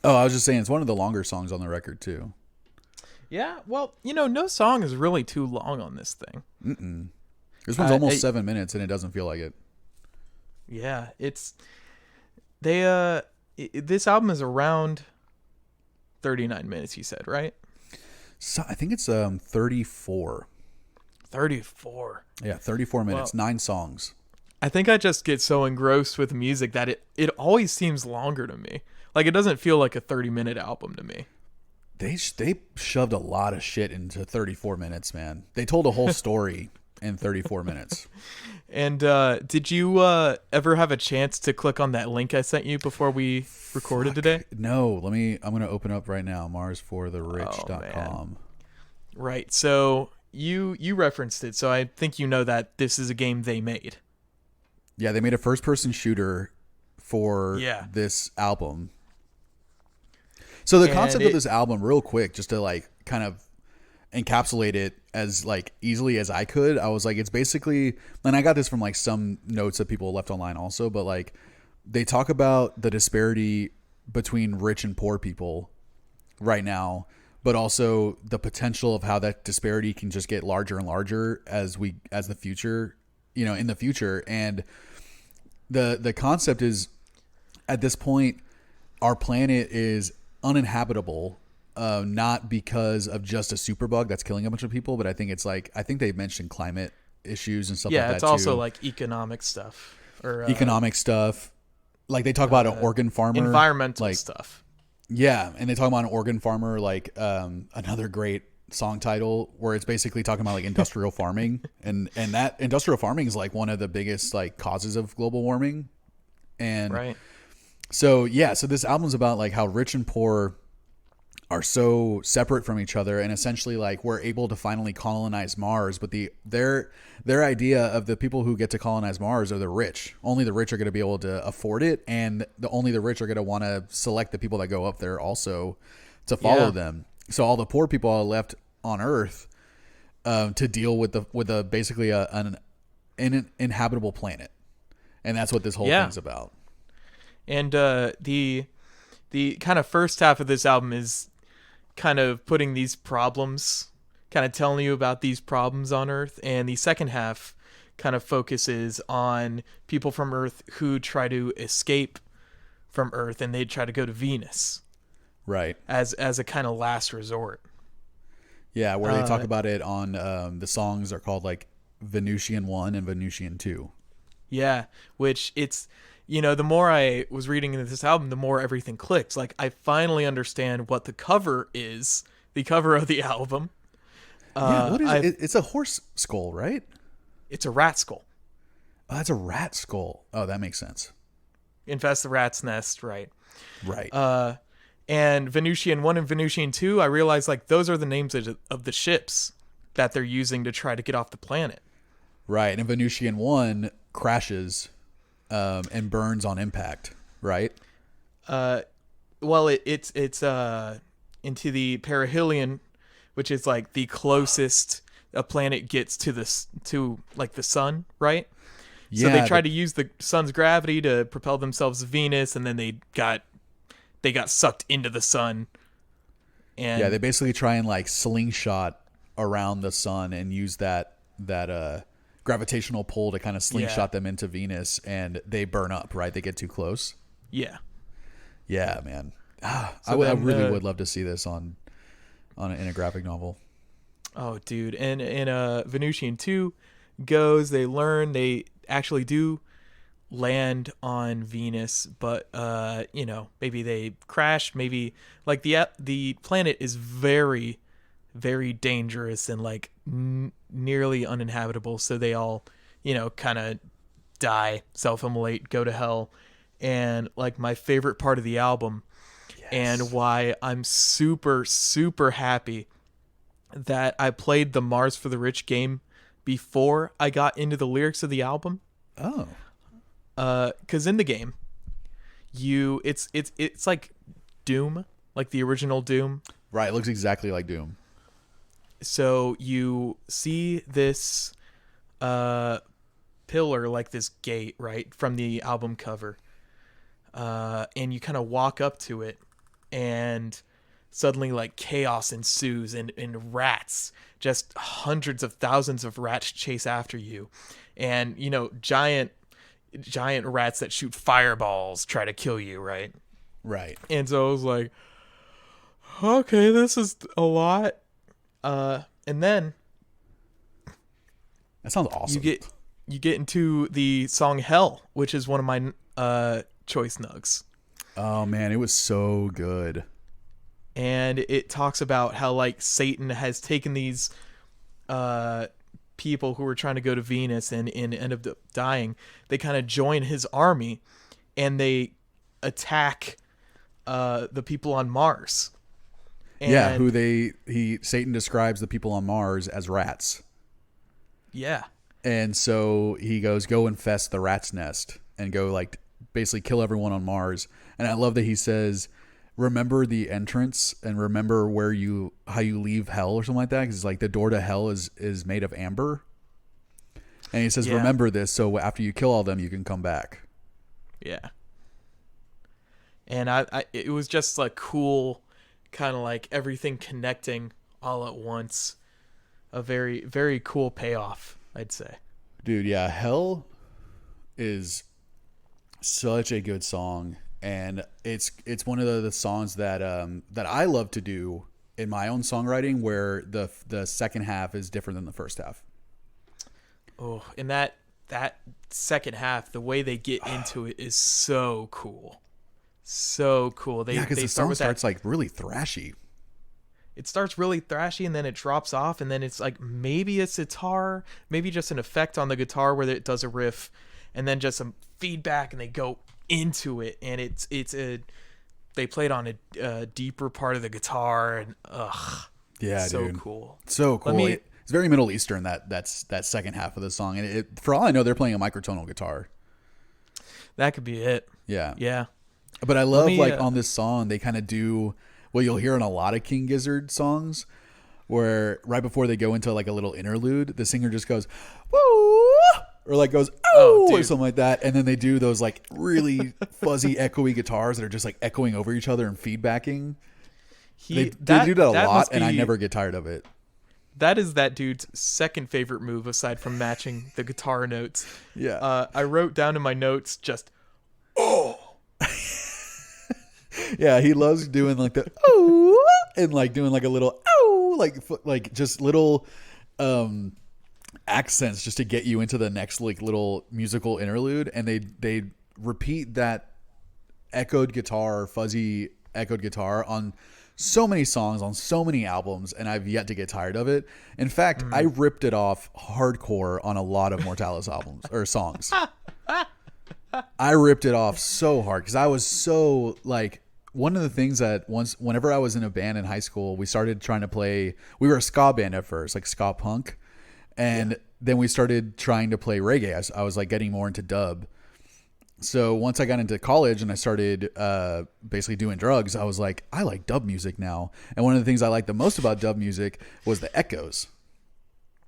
[SPEAKER 2] Oh, I was just saying it's one of the longer songs on the record too.
[SPEAKER 1] Yeah, well, no song is really too long on this thing.
[SPEAKER 2] Mm-mm. This one's almost 7 minutes, and it doesn't feel like it.
[SPEAKER 1] Yeah, this album is around 39 minutes, you said, right?
[SPEAKER 2] So I think it's 34.
[SPEAKER 1] 34.
[SPEAKER 2] Yeah, 34 minutes, 9 songs.
[SPEAKER 1] I think I just get so engrossed with music that it always seems longer to me. Like, it doesn't feel like a 30-minute album to me.
[SPEAKER 2] They shoved a lot of shit into 34 minutes, man. They told a whole story in 34 minutes.
[SPEAKER 1] And did you ever have a chance to click on that link I sent you before we recorded today?
[SPEAKER 2] No, I'm going to open up right now, marsfortherich.com.
[SPEAKER 1] Right. So you referenced it, so I think you know that this is a game they made.
[SPEAKER 2] Yeah, they made a first-person shooter for this album. So the concept of this album, real quick, just to like kind of encapsulate it as like easily as I could, I was like, it's basically, and I got this from like some notes that people left online also, but like they talk about the disparity between rich and poor people right now, but also the potential of how that disparity can just get larger and larger as the future, in the future. And the concept is, at this point, our planet is uninhabitable, not because of just a superbug that's killing a bunch of people, but I think they mentioned climate issues and stuff like that.
[SPEAKER 1] Yeah, it's also like economic stuff. Or
[SPEAKER 2] economic stuff. Like they talk about an organ farmer.
[SPEAKER 1] Environmental stuff.
[SPEAKER 2] Yeah, and they talk about an organ farmer, like another great song title where it's basically talking about like industrial farming, and that industrial farming is like one of the biggest like causes of global warming. And
[SPEAKER 1] right.
[SPEAKER 2] So this album's about like how rich and poor are so separate from each other, and essentially like we're able to finally colonize Mars, but their idea of the people who get to colonize Mars are the rich. Only the rich are going to be able to afford it, and only the rich are going to want to select the people that go up there also to follow them. So all the poor people are left on Earth to deal with the basically an inhabitable planet, and that's what this whole thing's about.
[SPEAKER 1] And the kind of first half of this album is kind of putting these problems, kind of telling you about these problems on Earth, and the second half kind of focuses on people from Earth who try to escape from Earth, and they try to go to Venus,
[SPEAKER 2] right,
[SPEAKER 1] as a kind of last resort.
[SPEAKER 2] Yeah, where they talk about it on the songs are called like Venusian 1 and Venusian 2.
[SPEAKER 1] Yeah, which it's, the more I was reading into this album, the more everything clicked. Like, I finally understand what the cover is, the cover of the album.
[SPEAKER 2] Yeah, what is it? It's a horse skull, right?
[SPEAKER 1] It's a rat skull.
[SPEAKER 2] Oh, that's a rat skull. Oh, that makes sense.
[SPEAKER 1] Infest the rat's nest, right?
[SPEAKER 2] Right.
[SPEAKER 1] And Venusian 1 and Venusian 2, I realized, like, those are the names of the ships that they're using to try to get off the planet.
[SPEAKER 2] Right. And Venusian 1 crashes and burns on impact, right?
[SPEAKER 1] Well, it's into the perihelion, which is like the closest a planet gets to the sun, right? So
[SPEAKER 2] Yeah,
[SPEAKER 1] they tried to use the sun's gravity to propel themselves to Venus, and then they got sucked into the sun. And
[SPEAKER 2] yeah, they basically try and like slingshot around the sun and use that gravitational pull to kind of slingshot them into Venus, and they burn up, right? They get too close.
[SPEAKER 1] Yeah.
[SPEAKER 2] Yeah, man. I really would love to see this in a graphic novel.
[SPEAKER 1] Oh, dude. And Venusian 2 they actually do land on Venus, but maybe they crashed, maybe like the planet is very, very dangerous and like nearly uninhabitable, so they all kind of die, self-immolate, go to hell. And like my favorite part of the album, and why I'm super, super happy that I played the Mars for the Rich game before I got into the lyrics of the album.
[SPEAKER 2] Oh.
[SPEAKER 1] Because in the game, it's like Doom, like the original Doom.
[SPEAKER 2] Right, it looks exactly like Doom.
[SPEAKER 1] So you see this pillar, like this gate, right, from the album cover. And you kind of walk up to it, and suddenly like chaos ensues, and rats, just hundreds of thousands of rats chase after you. And, giant rats that shoot fireballs try to kill you, right?
[SPEAKER 2] Right.
[SPEAKER 1] And so I was like, okay, this is a lot. And then
[SPEAKER 2] that sounds awesome.
[SPEAKER 1] You get into the song Hell, which is one of my choice nugs.
[SPEAKER 2] Oh man, it was so good.
[SPEAKER 1] And it talks about how like Satan has taken these people who were trying to go to Venus and end up dying. They kind of join his army, and they attack the people on Mars. And
[SPEAKER 2] Satan describes the people on Mars as rats.
[SPEAKER 1] Yeah.
[SPEAKER 2] And so he goes, go infest the rat's nest and go like basically kill everyone on Mars. And I love that he says, remember the entrance and remember how you leave hell or something like that. Cause it's like the door to hell is made of amber. And he says, remember this. So after you kill all them, you can come back.
[SPEAKER 1] Yeah. And it was just like cool, kind of like everything connecting all at once. A very, very cool payoff, I'd say.
[SPEAKER 2] Dude, yeah, Hell is such a good song, and it's one of the songs that I love to do in my own songwriting, where the second half is different than the first half.
[SPEAKER 1] Oh, and that second half, the way they get into it is so cool. So cool.
[SPEAKER 2] Because the song starts like really thrashy.
[SPEAKER 1] It starts really thrashy, and then it drops off, and then it's like maybe a sitar, maybe just an effect on the guitar where it does a riff, and then just some feedback, and they go into it, and they played on a deeper part of the guitar, and
[SPEAKER 2] yeah,
[SPEAKER 1] so
[SPEAKER 2] dude.
[SPEAKER 1] cool,
[SPEAKER 2] so cool. It's very Middle Eastern, that second half of the song, and for all I know, they're playing a microtonal guitar.
[SPEAKER 1] That could be it.
[SPEAKER 2] Yeah. But I love on this song they kind of do what you'll hear in a lot of King Gizzard songs, where right before they go into like a little interlude, the singer just goes, woo, or like goes, oh, or something like that. And then they do those like really fuzzy, echoey guitars that are just like echoing over each other and feedbacking. They do that a lot, and I never get tired of it.
[SPEAKER 1] That is that dude's second favorite move, aside from matching the guitar notes.
[SPEAKER 2] Yeah.
[SPEAKER 1] I wrote down in my notes just, oh.
[SPEAKER 2] Yeah, he loves doing like the oh, and like doing like a little oh, like just little accents just to get you into the next like little musical interlude, and they repeat that fuzzy echoed guitar on so many songs on so many albums, and I've yet to get tired of it. In fact, I ripped it off hardcore on a lot of Mortalis albums or songs. I ripped it off so hard because I was so like, one of the things that whenever I was in a band in high school, we started trying to play. We were a ska band at first, like ska punk, and then we started trying to play reggae. I was like getting more into dub. So once I got into college and I started basically doing drugs, I was like, I like dub music now. And one of the things I liked the most about dub music was the echoes.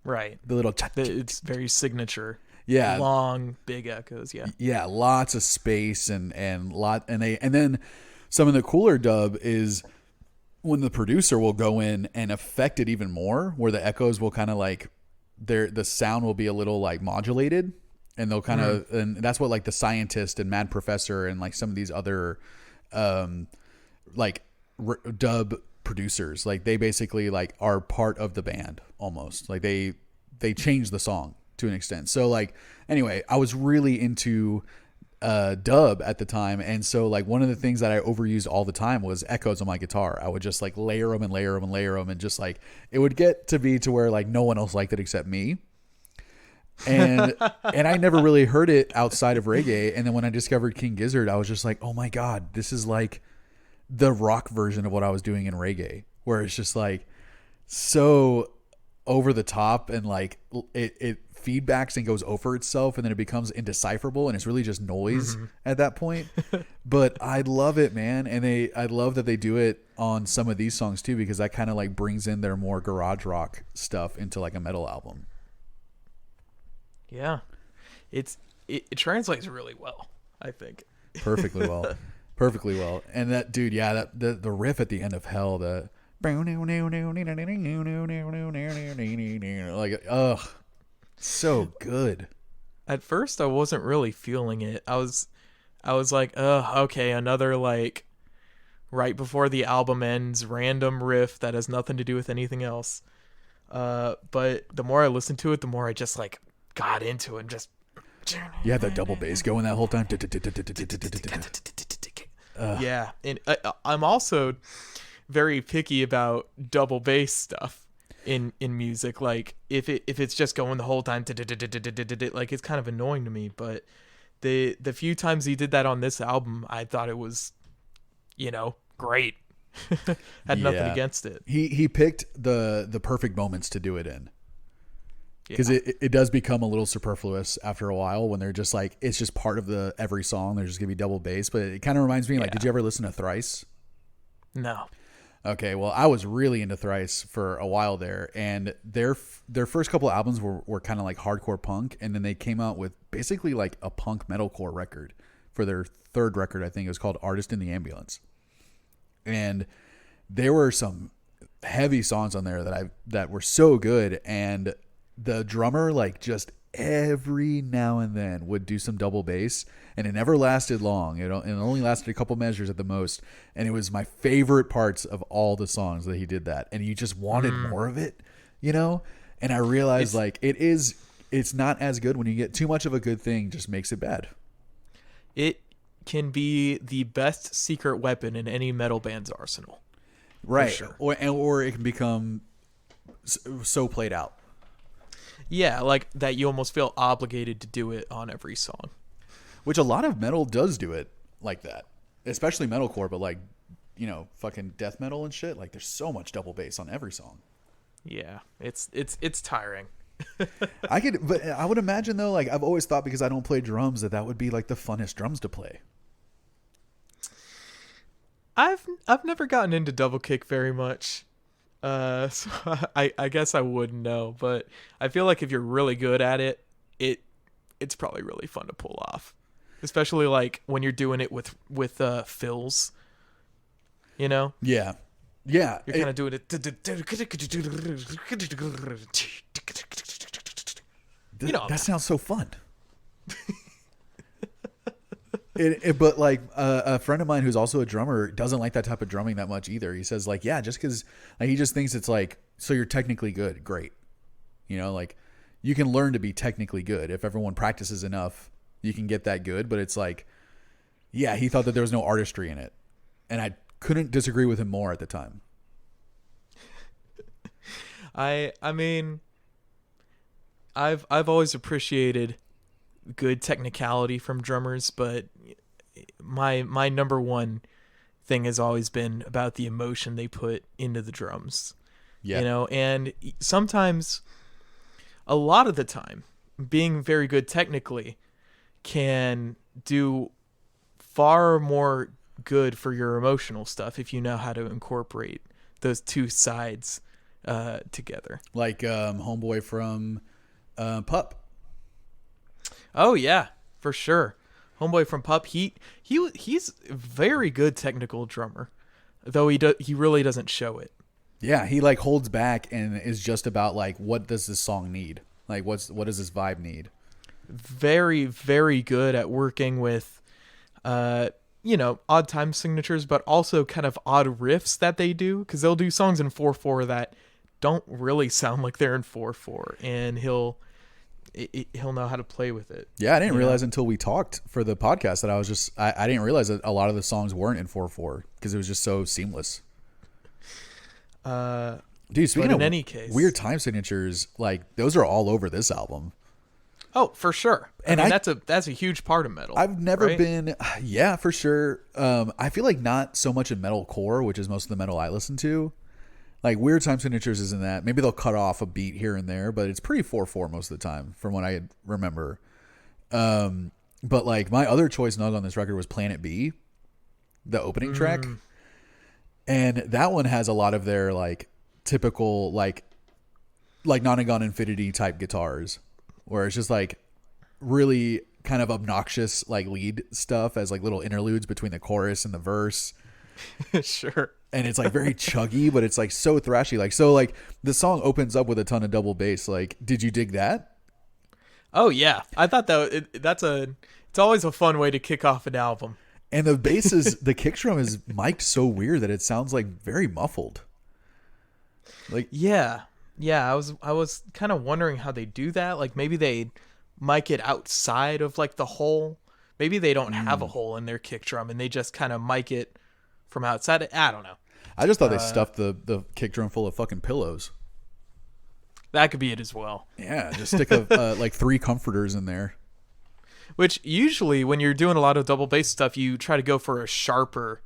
[SPEAKER 1] Right.
[SPEAKER 2] The little
[SPEAKER 1] it's very signature.
[SPEAKER 2] Yeah.
[SPEAKER 1] Long, big echoes. Yeah.
[SPEAKER 2] Yeah. Lots of space and then some of the cooler dub is when the producer will go in and affect it even more, where the echoes will kind of like the sound will be a little like modulated. And they'll kind of, and that's what like the Scientist and Mad Professor and like some of these other, dub producers, like they basically like are part of the band almost. Like they change the song to an extent. So like, anyway, I was really into dub at the time, and so like one of the things that I overused all the time was echoes on my guitar. I would just like layer them and layer them and layer them, and just like it would get to be to where like no one else liked it except me. And I never really heard it outside of reggae. And then when I discovered King Gizzard, I was just like, oh my God, this is like the rock version of what I was doing in reggae, where it's just like so over the top, and like it feedbacks and goes over itself, and then it becomes indecipherable, and it's really just noise at that point. But I love it, man. And I love that they do it on some of these songs too, because that kind of like brings in their more garage rock stuff into like a metal album.
[SPEAKER 1] Yeah, it translates really well, I think.
[SPEAKER 2] Perfectly well. And that dude, yeah, that the riff at the end of Hell, the like, ugh, so good.
[SPEAKER 1] At first, I wasn't really feeling it. I was like, okay, another like right before the album ends, random riff that has nothing to do with anything else. But the more I listened to it, the more I just like got into it and just
[SPEAKER 2] yeah, that double bass going that whole time.
[SPEAKER 1] Yeah, and I'm also very picky about double bass stuff in music. Like if it's just going the whole time, like it's kind of annoying to me. But the few times he did that on this album, I thought it was, great. Had nothing against it.
[SPEAKER 2] He picked the perfect moments to do it in. Because it does become a little superfluous after a while when they're just like, it's just part of every song. There's just going to be double bass. But it kind of reminds me, like, did you ever listen to Thrice?
[SPEAKER 1] No.
[SPEAKER 2] Okay, well, I was really into Thrice for a while there. And their first couple of albums were kind of like hardcore punk. And then they came out with basically like a punk metalcore record for their third record, I think. It was called Artist in the Ambulance. And there were some heavy songs on there that were so good. And the drummer, like, just every now and then would do some double bass, and it never lasted long. It only lasted a couple measures at the most, and it was my favorite parts of all the songs that he did that. And you just wanted more of it, And I realized it's not as good when you get too much of a good thing. Just makes it bad.
[SPEAKER 1] It can be the best secret weapon in any metal band's arsenal,
[SPEAKER 2] right?
[SPEAKER 1] Sure.
[SPEAKER 2] Or it can become so played out.
[SPEAKER 1] Yeah, like that you almost feel obligated to do it on every song.
[SPEAKER 2] Which a lot of metal does do it like that. Especially metalcore, but like, fucking death metal and shit. Like there's so much double bass on every song.
[SPEAKER 1] Yeah, it's tiring.
[SPEAKER 2] But I would imagine though, like I've always thought, because I don't play drums, that would be like the funnest drums to play.
[SPEAKER 1] I've never gotten into double kick very much. So I guess I wouldn't know, but I feel like if you're really good at it, it's probably really fun to pull off, especially like when you're doing it with fills,
[SPEAKER 2] Yeah.
[SPEAKER 1] You're kind of doing it.
[SPEAKER 2] That sounds so fun. But like a friend of mine who's also a drummer doesn't like that type of drumming that much either. He says like, yeah, just because like, he just thinks it's like, so you're technically good, great. You know, like you can learn to be technically good if everyone practices enough. You can get that good, but it's like, yeah, he thought that there was no artistry in it, and I couldn't disagree with him more at the time.
[SPEAKER 1] I mean, I've always appreciated good technicality from drummers, but my number one thing has always been about the emotion they put into the drums.
[SPEAKER 2] Yeah.
[SPEAKER 1] You know, and sometimes, a lot of the time, being very good technically can do far more good for your emotional stuff if you know how to incorporate those two sides together.
[SPEAKER 2] Like homeboy from Pup.
[SPEAKER 1] Oh yeah, for sure. Homeboy from Pup, he's a very good technical drummer, though he really doesn't show it.
[SPEAKER 2] Yeah, he like holds back and is just about like, what does this song need? Like what does this vibe need?
[SPEAKER 1] Very, very good at working with odd time signatures, but also kind of odd riffs that they do, because they'll do songs in 4/4 that don't really sound like they're in 4/4, and he'll know how to play with it.
[SPEAKER 2] Yeah, I didn't realize until we talked for the podcast that I didn't realize that a lot of the songs weren't in 4/4 because it was just so seamless. Dude, speaking of
[SPEAKER 1] any case,
[SPEAKER 2] weird time signatures, like those are all over this album.
[SPEAKER 1] Oh, for sure. And I mean, that's a huge part of metal.
[SPEAKER 2] I've never
[SPEAKER 1] right?
[SPEAKER 2] been, yeah, for sure. I feel like not so much in metalcore, which is most of the metal I listen to. Like weird time signatures isn't that. Maybe they'll cut off a beat here and there, but it's pretty 4/4 most of the time, from what I remember. But like my other choice nug on this record was Planet B, the opening track, and that one has a lot of their like typical like Nonagon Infinity type guitars, where it's just like really kind of obnoxious like lead stuff as like little interludes between the chorus and the verse.
[SPEAKER 1] Sure.
[SPEAKER 2] And it's like very chuggy, but it's like so thrashy. Like, so like the song opens up with a ton of double bass. Like, did you dig that?
[SPEAKER 1] Oh yeah. I thought it's always a fun way to kick off an album.
[SPEAKER 2] And the bass is, the kick drum is mic'd so weird that it sounds like very muffled. Like,
[SPEAKER 1] yeah. I was kind of wondering how they do that. Like maybe they mic it outside of like the hole. Maybe they don't have a hole in their kick drum and they just kind of mic it from outside. I don't know.
[SPEAKER 2] I just thought they stuffed the kick drum full of fucking pillows.
[SPEAKER 1] That could be it as well.
[SPEAKER 2] Yeah, just stick like 3 comforters in there.
[SPEAKER 1] Which usually when you're doing a lot of double bass stuff, you try to go for a sharper,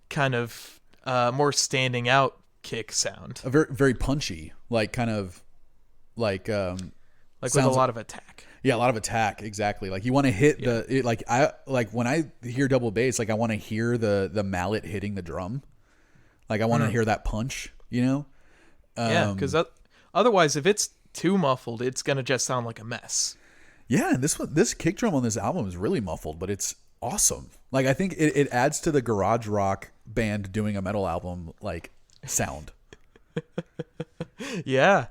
[SPEAKER 1] kind of more standing out kick sound.
[SPEAKER 2] A very, very punchy, like kind of like
[SPEAKER 1] with a lot of attack.
[SPEAKER 2] Yeah, a lot of attack, exactly. Like you want to hit when I hear double bass, like I want to hear the mallet hitting the drum. Like I want to hear that punch, you know?
[SPEAKER 1] Yeah, because otherwise, if it's too muffled, it's gonna just sound like a mess.
[SPEAKER 2] Yeah, and this kick drum on this album is really muffled, but it's awesome. Like I think it adds to the garage rock band doing a metal album like sound.
[SPEAKER 1] Yeah.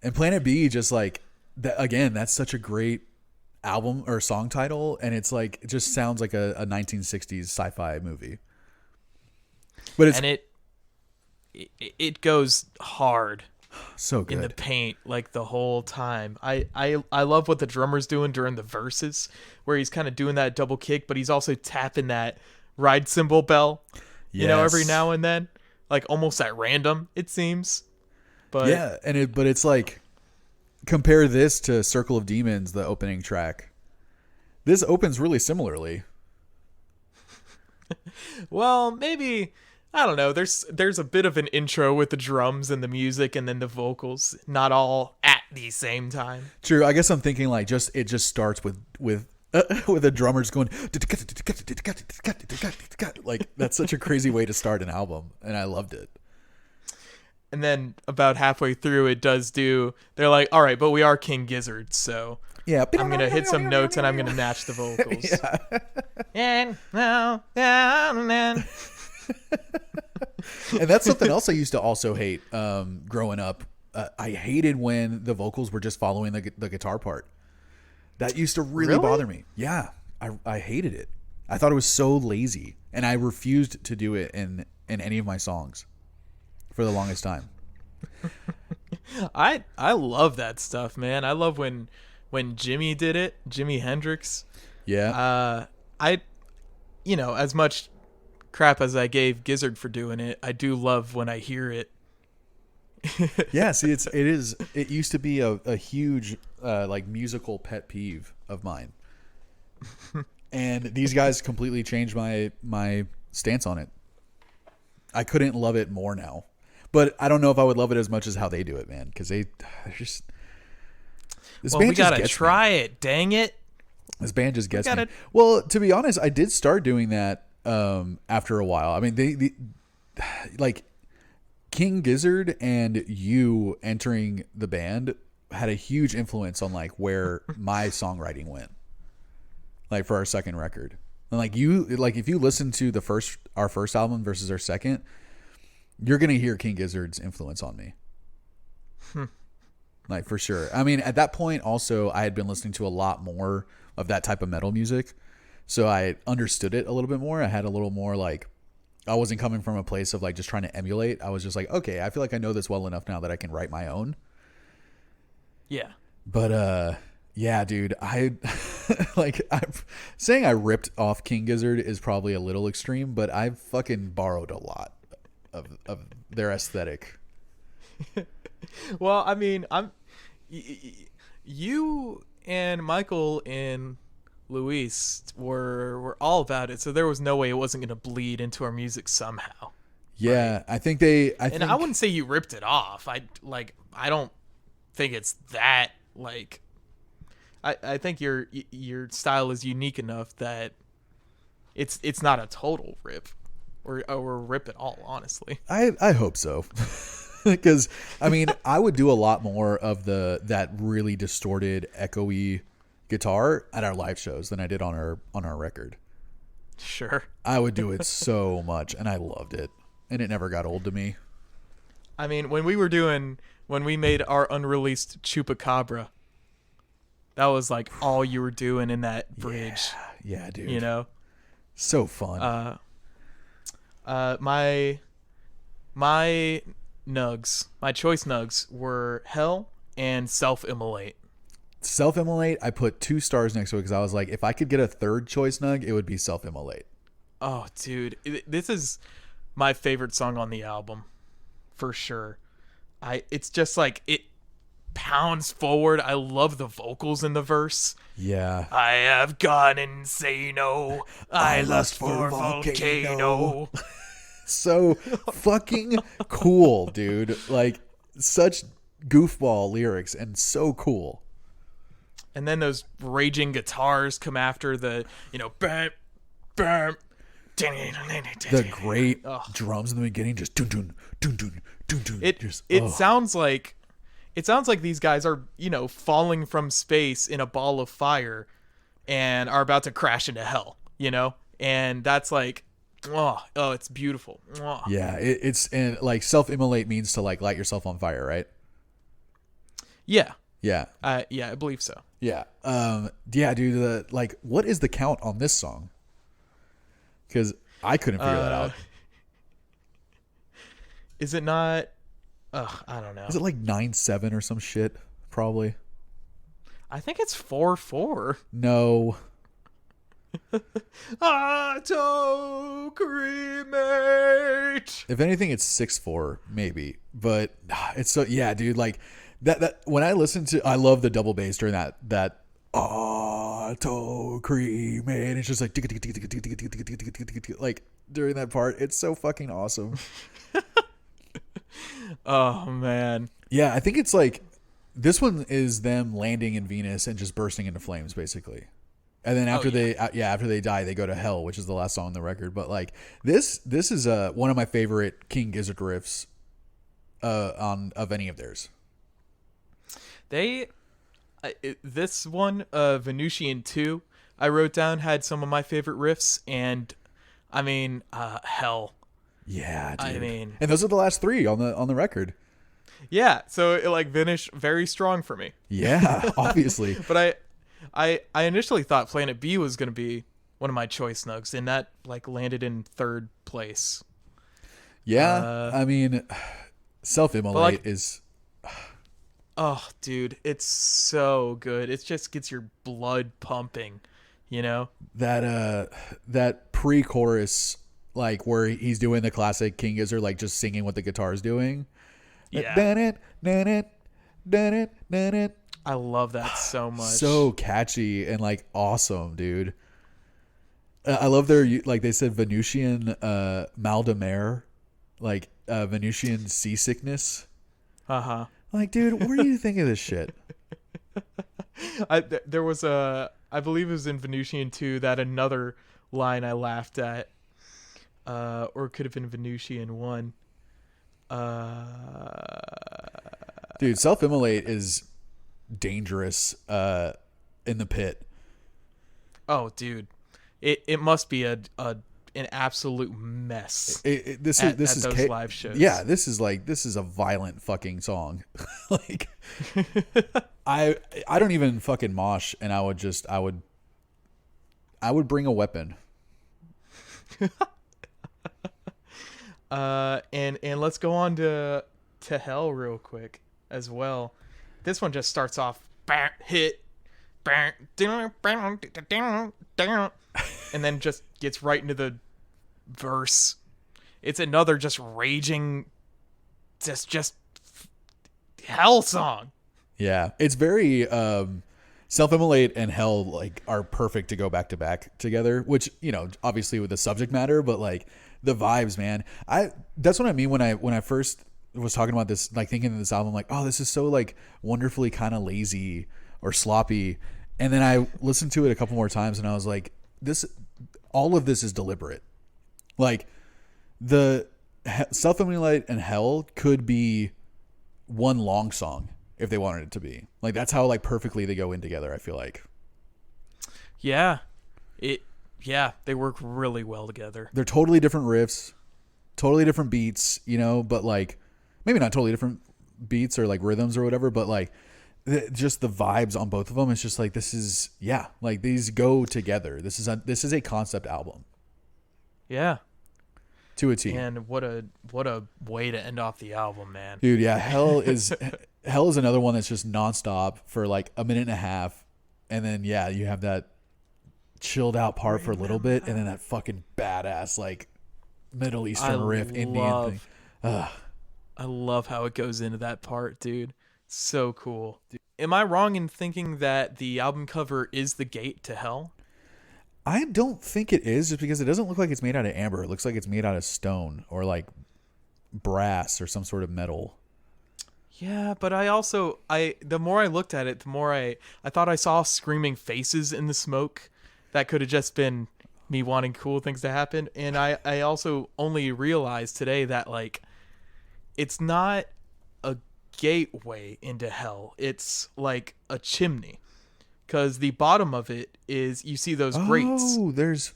[SPEAKER 2] And Planet B, just like that again, that's such a great album or song title, and it's like it just sounds like a 1960s sci-fi movie. But
[SPEAKER 1] it goes hard.
[SPEAKER 2] So good
[SPEAKER 1] in the paint like the whole time. I love what the drummer's doing during the verses, where he's kind of doing that double kick, but he's also tapping that ride cymbal bell, every now and then, like almost at random, it seems. But
[SPEAKER 2] yeah, but it's like, compare this to Circle of Demons, the opening track. This opens really similarly.
[SPEAKER 1] Well, maybe, I don't know. There's a bit of an intro with the drums and the music and then the vocals, not all at the same time.
[SPEAKER 2] True. I guess I'm thinking like it just starts with the drummers going like that's such a crazy way to start an album, and I loved it.
[SPEAKER 1] And then about halfway through, they're like, all right, but we are King Gizzard, so
[SPEAKER 2] yeah,
[SPEAKER 1] I'm going to hit some notes and I'm going to match the vocals.
[SPEAKER 2] Yeah. And that's something else I used to also hate growing up. I hated when the vocals were just following the guitar part. That used to really bother me. Yeah, I hated it. I thought it was so lazy, and I refused to do it in any of my songs for the longest time.
[SPEAKER 1] I love that stuff, man. I love when Jimmy did it, Jimi Hendrix.
[SPEAKER 2] Yeah.
[SPEAKER 1] I as much crap as I gave Gizzard for doing it, I do love when I hear it.
[SPEAKER 2] Yeah, see, it used to be a huge like musical pet peeve of mine. And these guys completely changed my stance on it. I couldn't love it more now. But I don't know if I would love it as much as how they do it, man, cuz they're just this
[SPEAKER 1] Well,
[SPEAKER 2] band
[SPEAKER 1] we
[SPEAKER 2] just
[SPEAKER 1] gotta
[SPEAKER 2] gets
[SPEAKER 1] try
[SPEAKER 2] me.
[SPEAKER 1] it. Dang it!
[SPEAKER 2] This band just gets me. Well, to be honest, I did start doing that after a while. I mean, they like King Gizzard and you entering the band had a huge influence on like where my songwriting went. Like for our second record. And like if you listen to our first album versus our second, you're going to hear King Gizzard's influence on me. Like for sure. I mean, at that point also I had been listening to a lot more of that type of metal music. So I understood it a little bit more. I had a little more like, I wasn't coming from a place of like just trying to emulate. I was just like, okay, I feel like I know this well enough now that I can write my own.
[SPEAKER 1] Yeah.
[SPEAKER 2] But yeah, dude, I'm saying I ripped off King Gizzard is probably a little extreme, but I've fucking borrowed a lot of their aesthetic.
[SPEAKER 1] Well, I mean, you and Michael and Luis were all about it, so there was no way it wasn't going to bleed into our music somehow.
[SPEAKER 2] Yeah,
[SPEAKER 1] right?
[SPEAKER 2] I
[SPEAKER 1] wouldn't say you ripped it off. I don't think it's that like. I think your style is unique enough that it's not a total rip or rip at all. Honestly,
[SPEAKER 2] I hope so. Because I mean, I would do a lot more of that really distorted, echoey guitar at our live shows than I did on our record.
[SPEAKER 1] Sure.
[SPEAKER 2] I would do it so much, and I loved it, and it never got old to me.
[SPEAKER 1] I mean, when we made our unreleased Chupacabra, that was like all you were doing in that bridge.
[SPEAKER 2] Yeah, dude.
[SPEAKER 1] You know,
[SPEAKER 2] so fun.
[SPEAKER 1] My nugs, my choice nugs were Hell and Self-Immolate.
[SPEAKER 2] Self-Immolate, I put 2 stars next to it because I was like, if I could get a third choice nug, it would be Self-Immolate.
[SPEAKER 1] Oh, dude, this is my favorite song on the album, for sure. It's just like it pounds forward. I love the vocals in the verse.
[SPEAKER 2] Yeah.
[SPEAKER 1] I have gone insano. I lust for volcano.
[SPEAKER 2] So fucking cool, dude. Like such goofball lyrics and so cool.
[SPEAKER 1] And then those raging guitars come after the, bam, bam.
[SPEAKER 2] The great drums in the beginning, just dun dun dun dun dun dun.
[SPEAKER 1] It sounds like these guys are, falling from space in a ball of fire and are about to crash into hell, and that's like, oh, it's beautiful. Oh.
[SPEAKER 2] Yeah, it's and like self-immolate means to like light yourself on fire, right?
[SPEAKER 1] Yeah.
[SPEAKER 2] Yeah.
[SPEAKER 1] Yeah, I believe so.
[SPEAKER 2] Yeah. Yeah, dude. What is the count on this song? Because I couldn't figure that out.
[SPEAKER 1] Is it not? I don't know.
[SPEAKER 2] Is it like 9/7 or some shit? Probably.
[SPEAKER 1] I think it's 4/4.
[SPEAKER 2] No.
[SPEAKER 1] Auto cremate.
[SPEAKER 2] If anything, it's 6/4 maybe. But it's so yeah, dude. Like that when I listen to, I love the double bass during that auto cremate. It's just like like during that part. It's so fucking awesome.
[SPEAKER 1] Oh man.
[SPEAKER 2] Yeah, I think it's like this one is them landing in Venus and just bursting into flames, basically. And then after after they die, they go to hell, which is the last song on the record. But like this is one of my favorite King Gizzard riffs of any of theirs.
[SPEAKER 1] This one, Venusian 2, I wrote down, had some of my favorite riffs, and I mean, hell.
[SPEAKER 2] Yeah, dude.
[SPEAKER 1] I mean,
[SPEAKER 2] and those are the last 3 on the record.
[SPEAKER 1] Yeah, so it like finished very strong for me.
[SPEAKER 2] Yeah, obviously.
[SPEAKER 1] But I initially thought Planet B was gonna be one of my choice nugs, and that like landed in third place.
[SPEAKER 2] Yeah, I mean,
[SPEAKER 1] But
[SPEAKER 2] Self-Immolate
[SPEAKER 1] like,
[SPEAKER 2] is
[SPEAKER 1] oh, dude, it's so good. It just gets your blood pumping, you know?
[SPEAKER 2] that pre-chorus, like where he's doing the classic King Gizzard, like just singing what the guitar's doing.
[SPEAKER 1] Yeah.
[SPEAKER 2] Dun it, dun it, dun it, dun it.
[SPEAKER 1] I love that so much.
[SPEAKER 2] So catchy and like awesome, dude. I love their, like they said, Venusian mal de mer, like Venusian seasickness.
[SPEAKER 1] Uh-huh.
[SPEAKER 2] Like, dude, what do you think of this shit?
[SPEAKER 1] There was a, I believe it was in Venusian 2, that another line I laughed at, or it could have been Venusian 1.
[SPEAKER 2] Dude, Self-Immolate is dangerous in the pit.
[SPEAKER 1] Oh, dude, it must be an absolute mess.
[SPEAKER 2] This
[SPEAKER 1] at
[SPEAKER 2] is
[SPEAKER 1] those live shows.
[SPEAKER 2] Yeah, this is a violent fucking song. Like, I don't even fucking mosh, and I would bring a weapon.
[SPEAKER 1] And let's go on to Hell real quick as well. This one just starts off hit, and then just gets right into the verse. It's another just raging, just Hell song.
[SPEAKER 2] Yeah, it's very Self-Immolate and Hell like are perfect to go back to back together, which, you know, obviously with the subject matter, but like the vibes, man. That's what I mean when I first was talking about this, like thinking of this album, like, oh, this is so like wonderfully kind of lazy or sloppy. And then I listened to it a couple more times and I was like, all of this is deliberate. Like the Self-Immolate and Hell could be one long song if they wanted it to be. Like that's how like perfectly they go in together, I feel like.
[SPEAKER 1] Yeah. They work really well together.
[SPEAKER 2] They're totally different riffs, totally different beats, you know, but like maybe not totally different beats or like rhythms or whatever, but like just the vibes on both of them. It's just like, this is, yeah, like these go together. This is a concept album.
[SPEAKER 1] Yeah.
[SPEAKER 2] To a T.
[SPEAKER 1] And what a way to end off the album, man.
[SPEAKER 2] Dude, yeah, Hell is another one that's just nonstop for like a minute and a half. And then yeah, you have that chilled out part for a little bit, and then that fucking badass like Middle Eastern riff, Indian thing.
[SPEAKER 1] I love how it goes into that part, dude. So cool. Am I wrong in thinking that the album cover is the gate to Hell?
[SPEAKER 2] I don't think it is, just because it doesn't look like it's made out of amber. It looks like it's made out of stone or like brass or some sort of metal.
[SPEAKER 1] Yeah, but the more I looked at it, the more I thought I saw screaming faces in the smoke. That could have just been me wanting cool things to happen. And I also only realized today that like it's not a gateway into Hell. It's like a chimney. Because the bottom of it is, you see those grates.
[SPEAKER 2] Oh, there's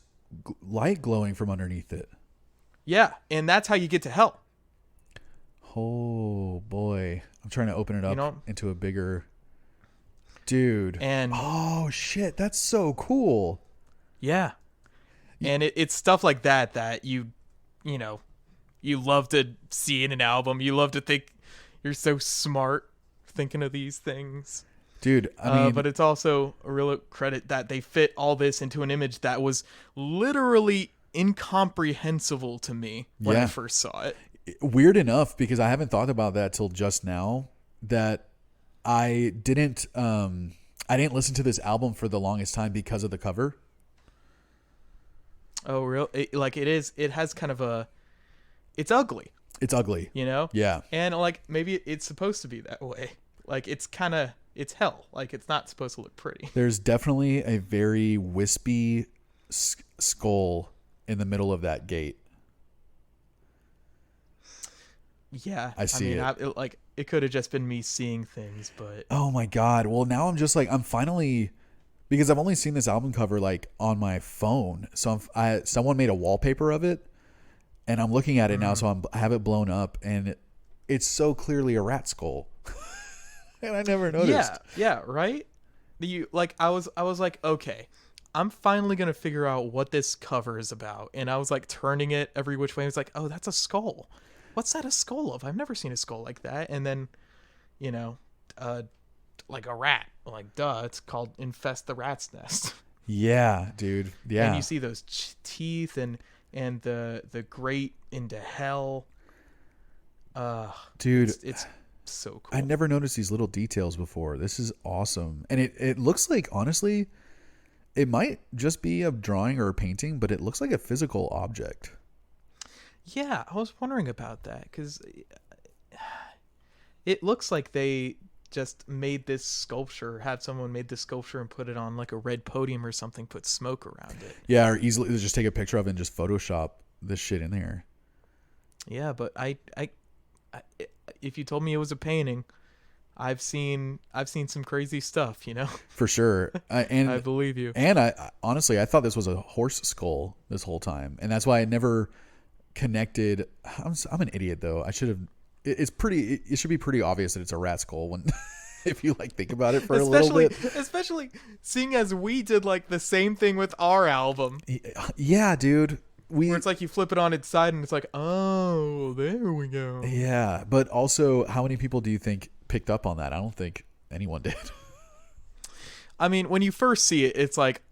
[SPEAKER 2] light glowing from underneath it.
[SPEAKER 1] Yeah, and that's how you get to Hell.
[SPEAKER 2] Oh, boy. I'm trying to open it up into a bigger... Dude.
[SPEAKER 1] And
[SPEAKER 2] oh, shit. That's so cool.
[SPEAKER 1] Yeah. And it's stuff like that you love to see in an album. You love to think you're so smart thinking of these things.
[SPEAKER 2] Dude, I mean...
[SPEAKER 1] but it's also a real credit that they fit all this into an image that was literally incomprehensible to me when I first saw it.
[SPEAKER 2] Weird enough, because I haven't thought about that till just now, that I didn't listen to this album for the longest time because of the cover.
[SPEAKER 1] Oh, real? It has kind of it's ugly.
[SPEAKER 2] It's ugly.
[SPEAKER 1] You know?
[SPEAKER 2] Yeah.
[SPEAKER 1] And like maybe it's supposed to be that way. Like it's Hell. Like it's not supposed to look pretty.
[SPEAKER 2] There's definitely a very wispy skull in the middle of that gate.
[SPEAKER 1] Yeah.
[SPEAKER 2] I see it.
[SPEAKER 1] It could have just been me seeing things, but...
[SPEAKER 2] Oh my God. Well, now I'm just like, I'm finally... Because I've only seen this album cover like on my phone. So someone made a wallpaper of it, and I'm looking at it now, so I have it blown up, and it's so clearly a rat skull. And I never noticed.
[SPEAKER 1] Yeah, right? I was like, okay, I'm finally gonna figure out what this cover is about. And I was like turning it every which way. I was like, oh, that's a skull. What's that a skull of? I've never seen a skull like that. And then, you know, uh, like a rat. Like, duh, it's called Infest the Rat's Nest.
[SPEAKER 2] Yeah, dude. Yeah.
[SPEAKER 1] And you see those teeth and the grate into hell.
[SPEAKER 2] Dude,
[SPEAKER 1] it's so cool.
[SPEAKER 2] I never noticed these little details before. This is awesome. And it looks like, honestly, it might just be a drawing or a painting, but it looks like a physical object.
[SPEAKER 1] Yeah, I was wondering about that because it looks like they just made this sculpture, had someone made this sculpture and put it on like a red podium or something, put smoke around it.
[SPEAKER 2] Yeah, or easily just take a picture of it and just Photoshop this shit in there.
[SPEAKER 1] Yeah, but I if you told me it was a painting, I've seen some crazy stuff, you know.
[SPEAKER 2] For sure. And
[SPEAKER 1] I believe you.
[SPEAKER 2] And I honestly, I thought this was a horse skull this whole time, and that's why I never connected. I'm an idiot though. I should have. It should be pretty obvious that it's a rat skull when if you like think about it for a little bit.
[SPEAKER 1] Especially seeing as we did like the same thing with our album.
[SPEAKER 2] Yeah, dude.
[SPEAKER 1] Where it's like you flip it on its side and it's like, oh, there we go.
[SPEAKER 2] Yeah, but also, how many people do you think picked up on that? I don't think anyone did.
[SPEAKER 1] I mean, when you first see it, it's like,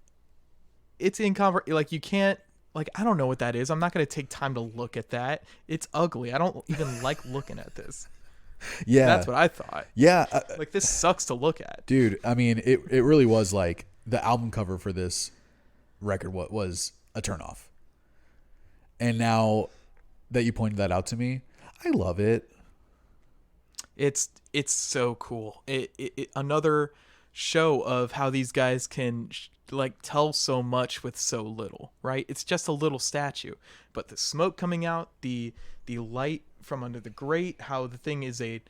[SPEAKER 1] it's like you can't, like, I don't know what that is. I'm not going to take time to look at that. It's ugly. I don't even like looking at this.
[SPEAKER 2] Yeah.
[SPEAKER 1] That's what I thought.
[SPEAKER 2] Yeah.
[SPEAKER 1] Like, this sucks to look at.
[SPEAKER 2] Dude, I mean, it really was like the album cover for this record was a turnoff. And now that you pointed that out to me, I love it.
[SPEAKER 1] It's so cool. It another show of how these guys can like tell so much with so little, right? It's just a little statue, but the smoke coming out, the light from under the grate, how the thing is a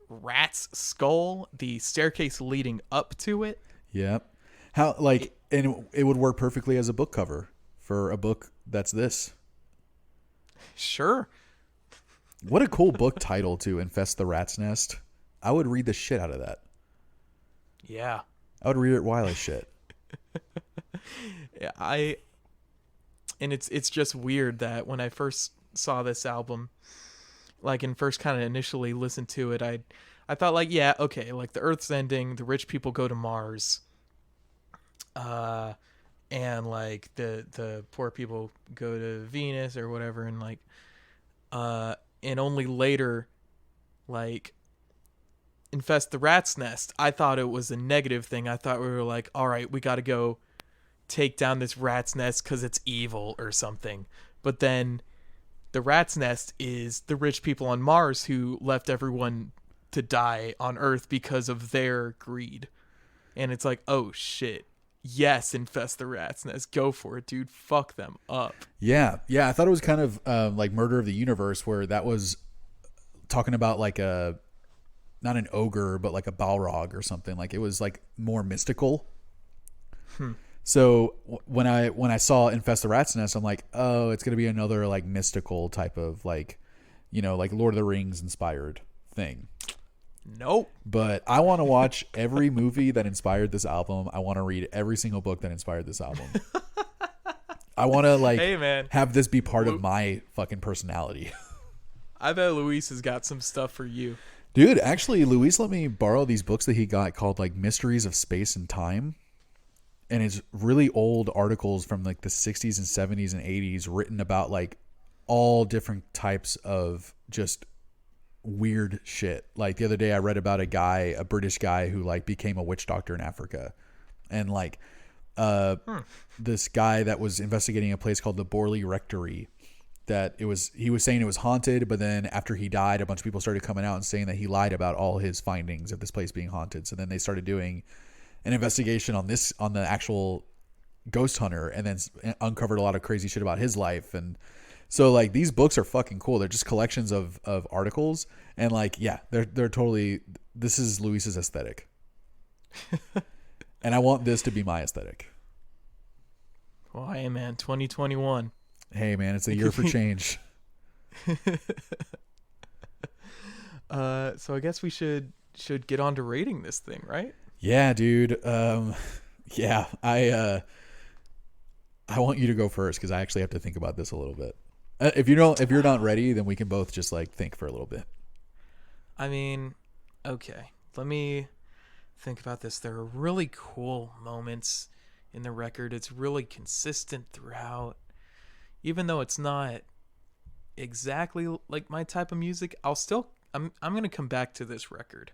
[SPEAKER 1] rat's skull, the staircase leading up to it.
[SPEAKER 2] Yep. How like and it would work perfectly as a book cover for a book that's this.
[SPEAKER 1] Sure.
[SPEAKER 2] What a cool book title to Infest the Rat's Nest. I would read the shit out of that.
[SPEAKER 1] Yeah.
[SPEAKER 2] I would read it while I shit.
[SPEAKER 1] Yeah, and it's just weird that when I first saw this album, like and first kind of initially listened to it, I thought like, yeah, okay, like the Earth's ending, the rich people go to Mars, and like the poor people go to Venus or whatever, and like, and only later, like, Infest the Rat's Nest, I thought it was a negative thing. I thought we were like, all right, we got to go take down this rat's nest because it's evil or something. But then the rat's nest is the rich people on Mars who left everyone to die on Earth because of their greed. And it's like, oh shit. Yes, Infest the Rat's Nest. Go for it, dude. Fuck them up.
[SPEAKER 2] Yeah. Yeah. I thought it was kind of like Murder of the Universe, where that was talking about like not an ogre, but like a Balrog or something. Like it was like more mystical. So when I saw Infest the Rat's Nest, I'm like, oh, it's going to be another like mystical type of like, you know, like Lord of the Rings inspired thing.
[SPEAKER 1] Nope.
[SPEAKER 2] But I want to watch every movie that inspired this album. I want to read every single book that inspired this album. I want to like have this be part of my fucking personality.
[SPEAKER 1] I bet Luis has got some stuff for you.
[SPEAKER 2] Dude, actually, Luis let me borrow these books that he got called like Mysteries of Space and Time. And it's really old articles from like the 60s and 70s and 80s written about like all different types of just weird shit. Like the other day I read about a British guy who like became a witch doctor in Africa. And like this guy that was investigating a place called the Borley Rectory, that he was saying it was haunted, but then after he died, a bunch of people started coming out and saying that he lied about all his findings of this place being haunted. So then they started doing an investigation on the actual ghost hunter, and then uncovered a lot of crazy shit about his life. And so like these books are fucking cool. They're just collections of articles, and like, yeah, they're totally, this is Luis's aesthetic. And I want this to be my aesthetic.
[SPEAKER 1] Well, hey man, 2021.
[SPEAKER 2] Hey man, it's a year for change.
[SPEAKER 1] So I guess we should get on to rating this thing, right?
[SPEAKER 2] Yeah, dude. Yeah, I want you to go first because I actually have to think about this a little bit. If you're not ready, then we can both just like think for a little bit.
[SPEAKER 1] I mean, okay. Let me think about this. There are really cool moments in the record. It's really consistent throughout. Even though it's not exactly like my type of music, I'm going to come back to this record.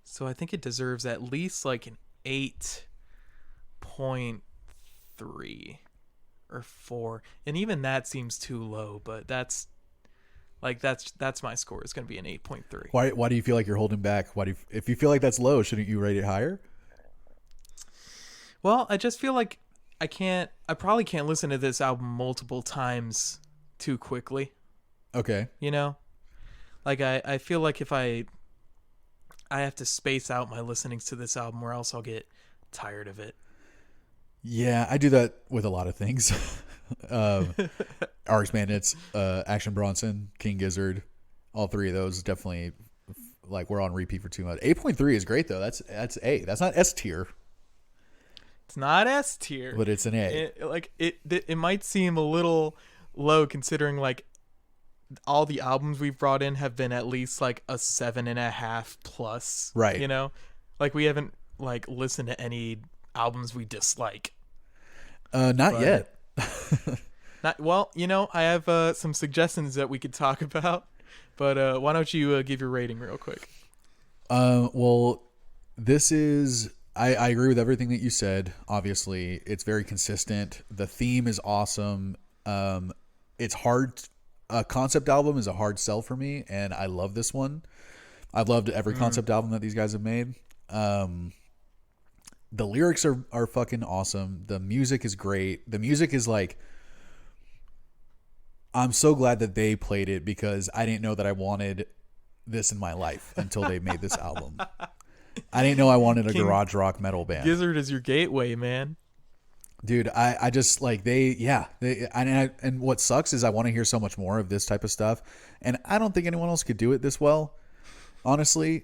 [SPEAKER 1] So I think it deserves at least like an 8.3 or 4. And even that seems too low, but that's my score. It's going to be an 8.3.
[SPEAKER 2] Why do you feel like you're holding back? If you feel like that's low, shouldn't you rate it higher?
[SPEAKER 1] Well, I just feel like I probably can't listen to this album multiple times too quickly.
[SPEAKER 2] Okay.
[SPEAKER 1] You know? Like I feel like if I have to space out my listenings to this album or else I'll get tired of it.
[SPEAKER 2] Yeah, I do that with a lot of things. RX Bandits, Action Bronson, King Gizzard, all three of those definitely like we're on repeat for too much. 8.3 is great though. That's A. That's not S tier.
[SPEAKER 1] It's not S tier,
[SPEAKER 2] but it's an A.
[SPEAKER 1] It might seem a little low considering like all the albums we've brought in have been at least like a 7.5 plus.
[SPEAKER 2] Right.
[SPEAKER 1] You know, like we haven't like listened to any albums we dislike.
[SPEAKER 2] Not yet.
[SPEAKER 1] Well, you know, I have some suggestions that we could talk about, but why don't you give your rating real quick?
[SPEAKER 2] Well, this is. I agree with everything that you said. Obviously, it's very consistent. The theme is awesome. It's hard. A concept album is a hard sell for me, and I love this one. I've loved every concept album that these guys have made. The lyrics are fucking awesome. The music is great. The music is like, I'm so glad that they played it because I didn't know that I wanted this in my life until they made this album. I didn't know I wanted a garage rock metal band.
[SPEAKER 1] Gizzard is your gateway, man.
[SPEAKER 2] Dude, I just like and what sucks is I want to hear so much more of this type of stuff, and I don't think anyone else could do it this well, honestly.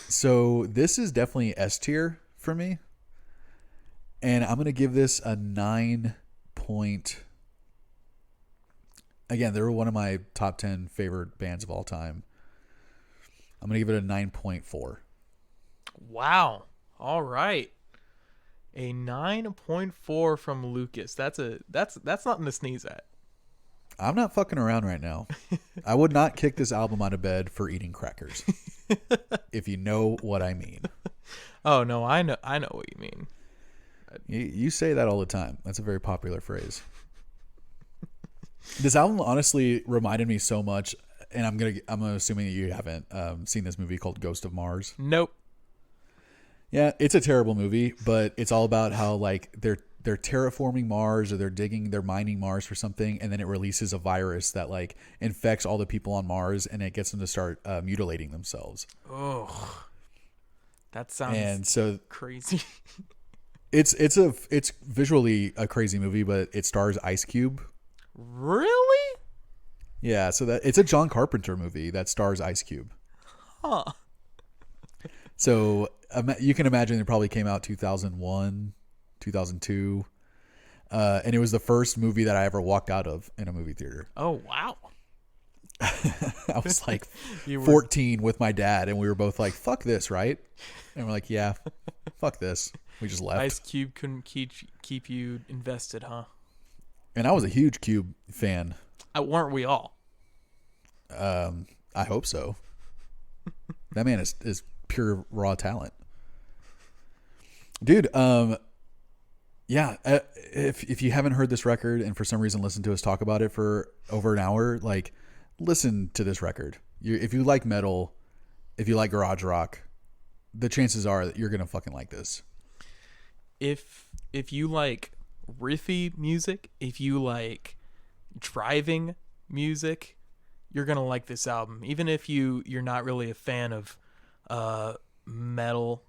[SPEAKER 2] So this is definitely S tier for me, and I'm gonna give this a 9 point. Again, they were one of my top 10 favorite bands of all time. I'm gonna give it a 9.4.
[SPEAKER 1] Wow! All right. A 9.4 from Lucas. That's nothing to sneeze at.
[SPEAKER 2] I'm not fucking around right now. I would not kick this album out of bed for eating crackers. If you know what I mean.
[SPEAKER 1] Oh no, I know what you mean.
[SPEAKER 2] You say that all the time. That's a very popular phrase. This album honestly reminded me so much, and I'm assuming that you haven't seen this movie called Ghost of Mars.
[SPEAKER 1] Nope.
[SPEAKER 2] Yeah, it's a terrible movie, but it's all about how like they're terraforming Mars or they're mining Mars for something, and then it releases a virus that like infects all the people on Mars, and it gets them to start mutilating themselves.
[SPEAKER 1] Oh, that sounds crazy.
[SPEAKER 2] It's visually a crazy movie, but it stars Ice Cube.
[SPEAKER 1] Really?
[SPEAKER 2] Yeah, so that it's a John Carpenter movie that stars Ice Cube.
[SPEAKER 1] Huh.
[SPEAKER 2] So you can imagine it probably came out 2001, 2002. And it was the first movie that I ever walked out of in a movie theater.
[SPEAKER 1] Oh, wow.
[SPEAKER 2] I was like 14 with my dad, and we were both like, fuck this, right? And we're like, yeah, fuck this. We just left.
[SPEAKER 1] Ice Cube couldn't keep you invested, huh?
[SPEAKER 2] And I was a huge Cube fan.
[SPEAKER 1] Weren't we all?
[SPEAKER 2] I hope so. That man is pure raw talent. Dude, yeah, if you haven't heard this record and for some reason listened to us talk about it for over an hour, like listen to this record. If you like metal, if you like garage rock, the chances are that you're gonna fucking like this.
[SPEAKER 1] If you like riffy music, if you like driving music, you're gonna like this album. Even if you're not really a fan of metal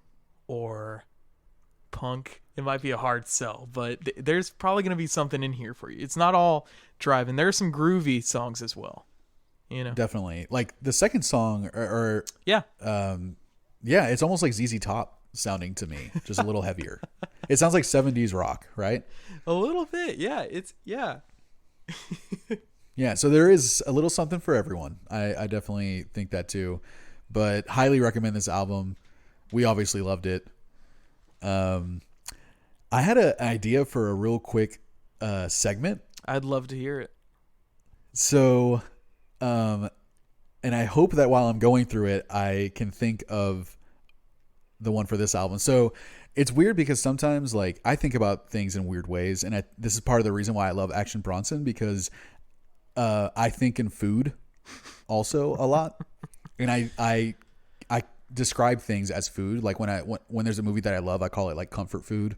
[SPEAKER 1] or punk, it might be a hard sell, but there's probably going to be something in here for you. It's not all driving. There are some groovy songs as well, you know.
[SPEAKER 2] Definitely. Like the second song
[SPEAKER 1] yeah,
[SPEAKER 2] it's almost like ZZ Top sounding to me, just a little heavier. It sounds like 70s rock, right?
[SPEAKER 1] A little bit, yeah. Yeah.
[SPEAKER 2] Yeah, so there is a little something for everyone. I definitely think that too. But highly recommend this album. We obviously loved it. I had an idea for a real quick segment.
[SPEAKER 1] I'd love to hear it.
[SPEAKER 2] So, and I hope that while I'm going through it, I can think of the one for this album. So it's weird because sometimes like I think about things in weird ways. And this is part of the reason why I love Action Bronson, because I think in food also a lot. And I describe things as food. Like when there's a movie that I love, I call it like comfort food.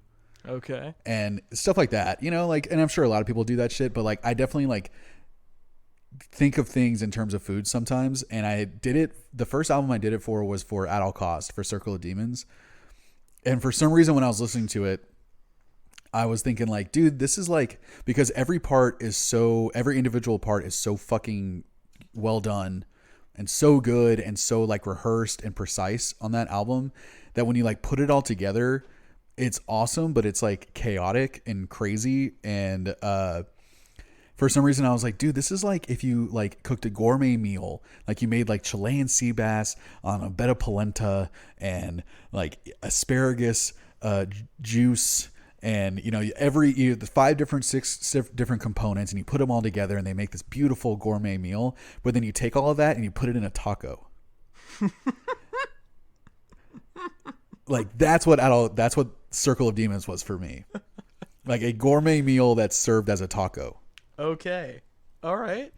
[SPEAKER 1] Okay.
[SPEAKER 2] And stuff like that, you know, like, and I'm sure a lot of people do that shit, but like, I definitely like think of things in terms of food sometimes. And I did it. The first album I did it for was for At All Cost, for Circle of Demons. And for some reason, when I was listening to it, I was thinking like, dude, this is like, because every individual part is so fucking well done and so good and so like rehearsed and precise on that album that when you like put it all together, it's awesome, but it's like chaotic and crazy. And for some reason I was like, dude, this is like if you like cooked a gourmet meal, like you made like Chilean sea bass on a bed of polenta and like asparagus juice. And, you know, the 6 different components, and you put them all together and they make this beautiful gourmet meal. But then you take all of that and you put it in a taco. Like that's what Circle of Demons was for me. Like a gourmet meal that's served as a taco.
[SPEAKER 1] Okay. All right.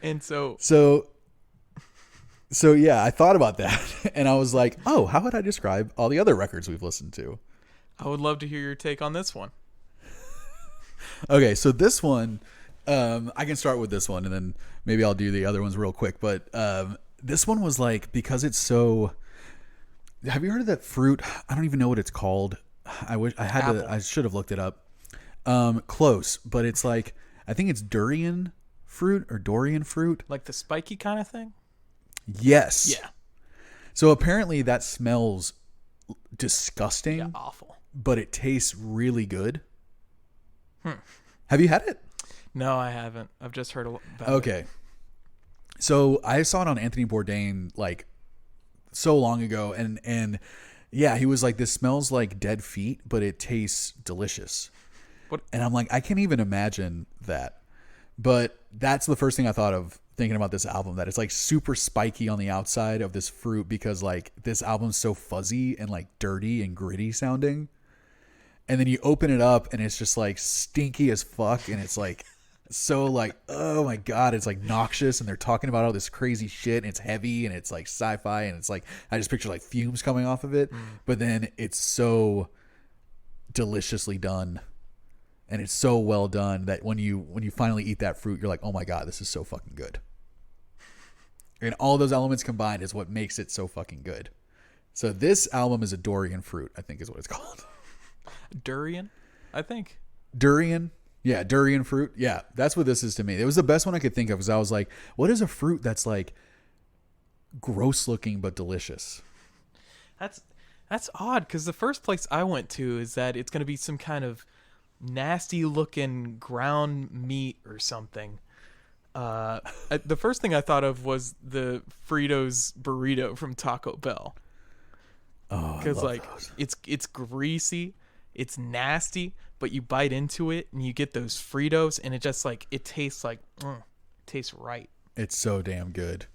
[SPEAKER 1] And so
[SPEAKER 2] yeah, I thought about that and I was like, oh, how would I describe all the other records we've listened to?
[SPEAKER 1] I would love to hear your take on this one.
[SPEAKER 2] Okay, so this one, I can start with this one, and then maybe I'll do the other ones real quick. But this one was like, because it's so. Have you heard of that fruit? I don't even know what it's called. I should have looked it up. Close, but it's like, I think it's durian fruit or Dorian fruit.
[SPEAKER 1] Like the spiky kind of thing?
[SPEAKER 2] Yes.
[SPEAKER 1] Yeah.
[SPEAKER 2] So apparently that smells disgusting.
[SPEAKER 1] Yeah, awful.
[SPEAKER 2] But it tastes really good. Have you had it?
[SPEAKER 1] No, I haven't. I've just heard about it.
[SPEAKER 2] Okay. So I saw it on Anthony Bourdain like so long ago, and yeah, he was like, this smells like dead feet, but it tastes delicious.
[SPEAKER 1] What?
[SPEAKER 2] And I'm like, I can't even imagine that. But that's the first thing I thought of thinking about this album, that it's like super spiky on the outside of this fruit, because like this album's so fuzzy and like dirty and gritty sounding. And then you open it up and it's just like stinky as fuck. And it's like, so like, oh my God, it's like noxious. And they're talking about all this crazy shit and it's heavy and it's like sci-fi. And it's like, I just picture like fumes coming off of it. But then it's so deliciously done. And it's so well done that when you finally eat that fruit, you're like, oh my God, this is so fucking good. And all those elements combined is what makes it so fucking good. So this album is a Dorian fruit, I think is what it's called.
[SPEAKER 1] Durian, I think.
[SPEAKER 2] Durian? Yeah, durian fruit. Yeah, that's what this is to me. It was the best one I could think of, because I was like, what is a fruit that's like gross looking but delicious?
[SPEAKER 1] That's odd, because the first place I went to is that it's going to be some kind of nasty looking ground meat or something. The first thing I thought of was the Fritos burrito from Taco Bell.
[SPEAKER 2] Oh,
[SPEAKER 1] because like those. It's greasy, it's nasty, but you bite into it and you get those Fritos, and it just like it tastes tastes right.
[SPEAKER 2] It's so damn good.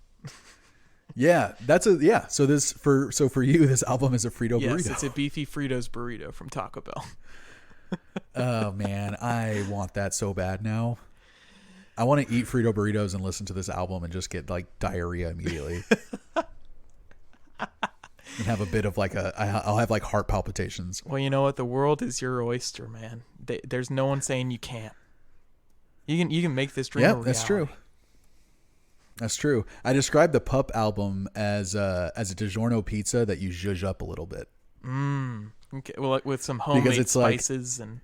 [SPEAKER 2] Yeah, So for you, this album is a Frito burrito.
[SPEAKER 1] Yes, it's a beefy Fritos burrito from Taco Bell.
[SPEAKER 2] Oh man, I want that so bad now. I want to eat Frito burritos and listen to this album and just get like diarrhea immediately. And have a bit of like I'll have like heart palpitations.
[SPEAKER 1] Well, you know what? The world is your oyster, man. There's no one saying you can't. You can make this dream a reality.
[SPEAKER 2] That's true. That's true. I described the Pup album as a DiGiorno pizza that you zhuzh up a little bit.
[SPEAKER 1] Okay. Well, like with some homemade spices and.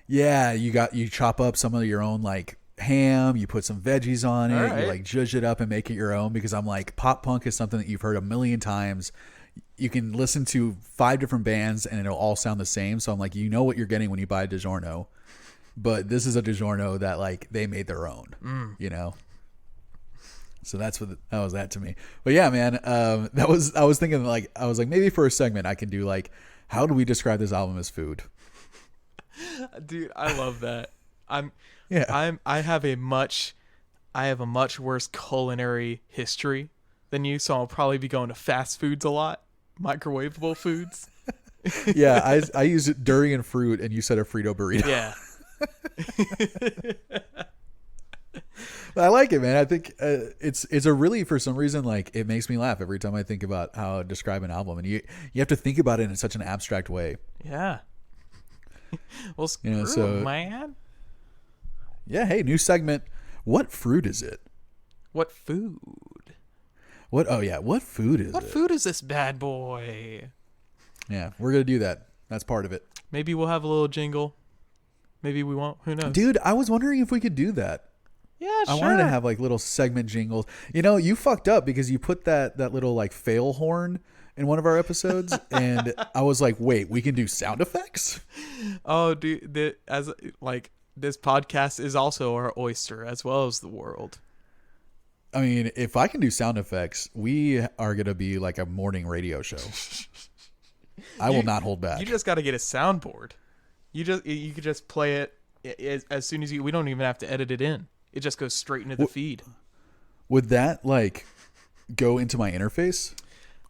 [SPEAKER 2] Yeah, you chop up some of your own like ham, you put some veggies on it, you like zhuzh it up and make it your own, because I'm like, pop punk is something that you've heard a million times. you can listen to 5 different bands and it'll all sound the same. So I'm like, you know what you're getting when you buy a DiGiorno, but this is a DiGiorno that like they made their own, you know? So that was that to me. But yeah, man, I was thinking like, maybe for a segment I can do like, how do we describe this album as food?
[SPEAKER 1] Dude, I love that. I have a much worse culinary history than you, so I'll probably be going to fast foods a lot, microwavable foods.
[SPEAKER 2] Yeah, I use durian fruit, and you said a Frito burrito.
[SPEAKER 1] Yeah.
[SPEAKER 2] I like it, man. I think it's a really, for some reason, like it makes me laugh every time I think about how to describe an album, and you have to think about it in such an abstract way.
[SPEAKER 1] Yeah. Well, screw man.
[SPEAKER 2] Yeah. Hey, new segment. What fruit is it?
[SPEAKER 1] What food?
[SPEAKER 2] What? Oh yeah. What food is it?
[SPEAKER 1] What food is this bad boy?
[SPEAKER 2] Yeah, we're gonna do that. That's part of it.
[SPEAKER 1] Maybe we'll have a little jingle. Maybe we won't. Who knows?
[SPEAKER 2] Dude, I was wondering if we could do that.
[SPEAKER 1] Yeah, sure.
[SPEAKER 2] I wanted to have like little segment jingles. You know, you fucked up because you put that little like fail horn in one of our episodes, and I was like, wait, we can do sound effects?
[SPEAKER 1] Oh, dude, this podcast is also our oyster as well as the world.
[SPEAKER 2] I mean, if I can do sound effects, we are gonna be like a morning radio show. I will not hold back.
[SPEAKER 1] You just got to get a soundboard. You could just play it as soon as we don't even have to edit it in. It just goes straight into the feed.
[SPEAKER 2] Would that like go into my interface,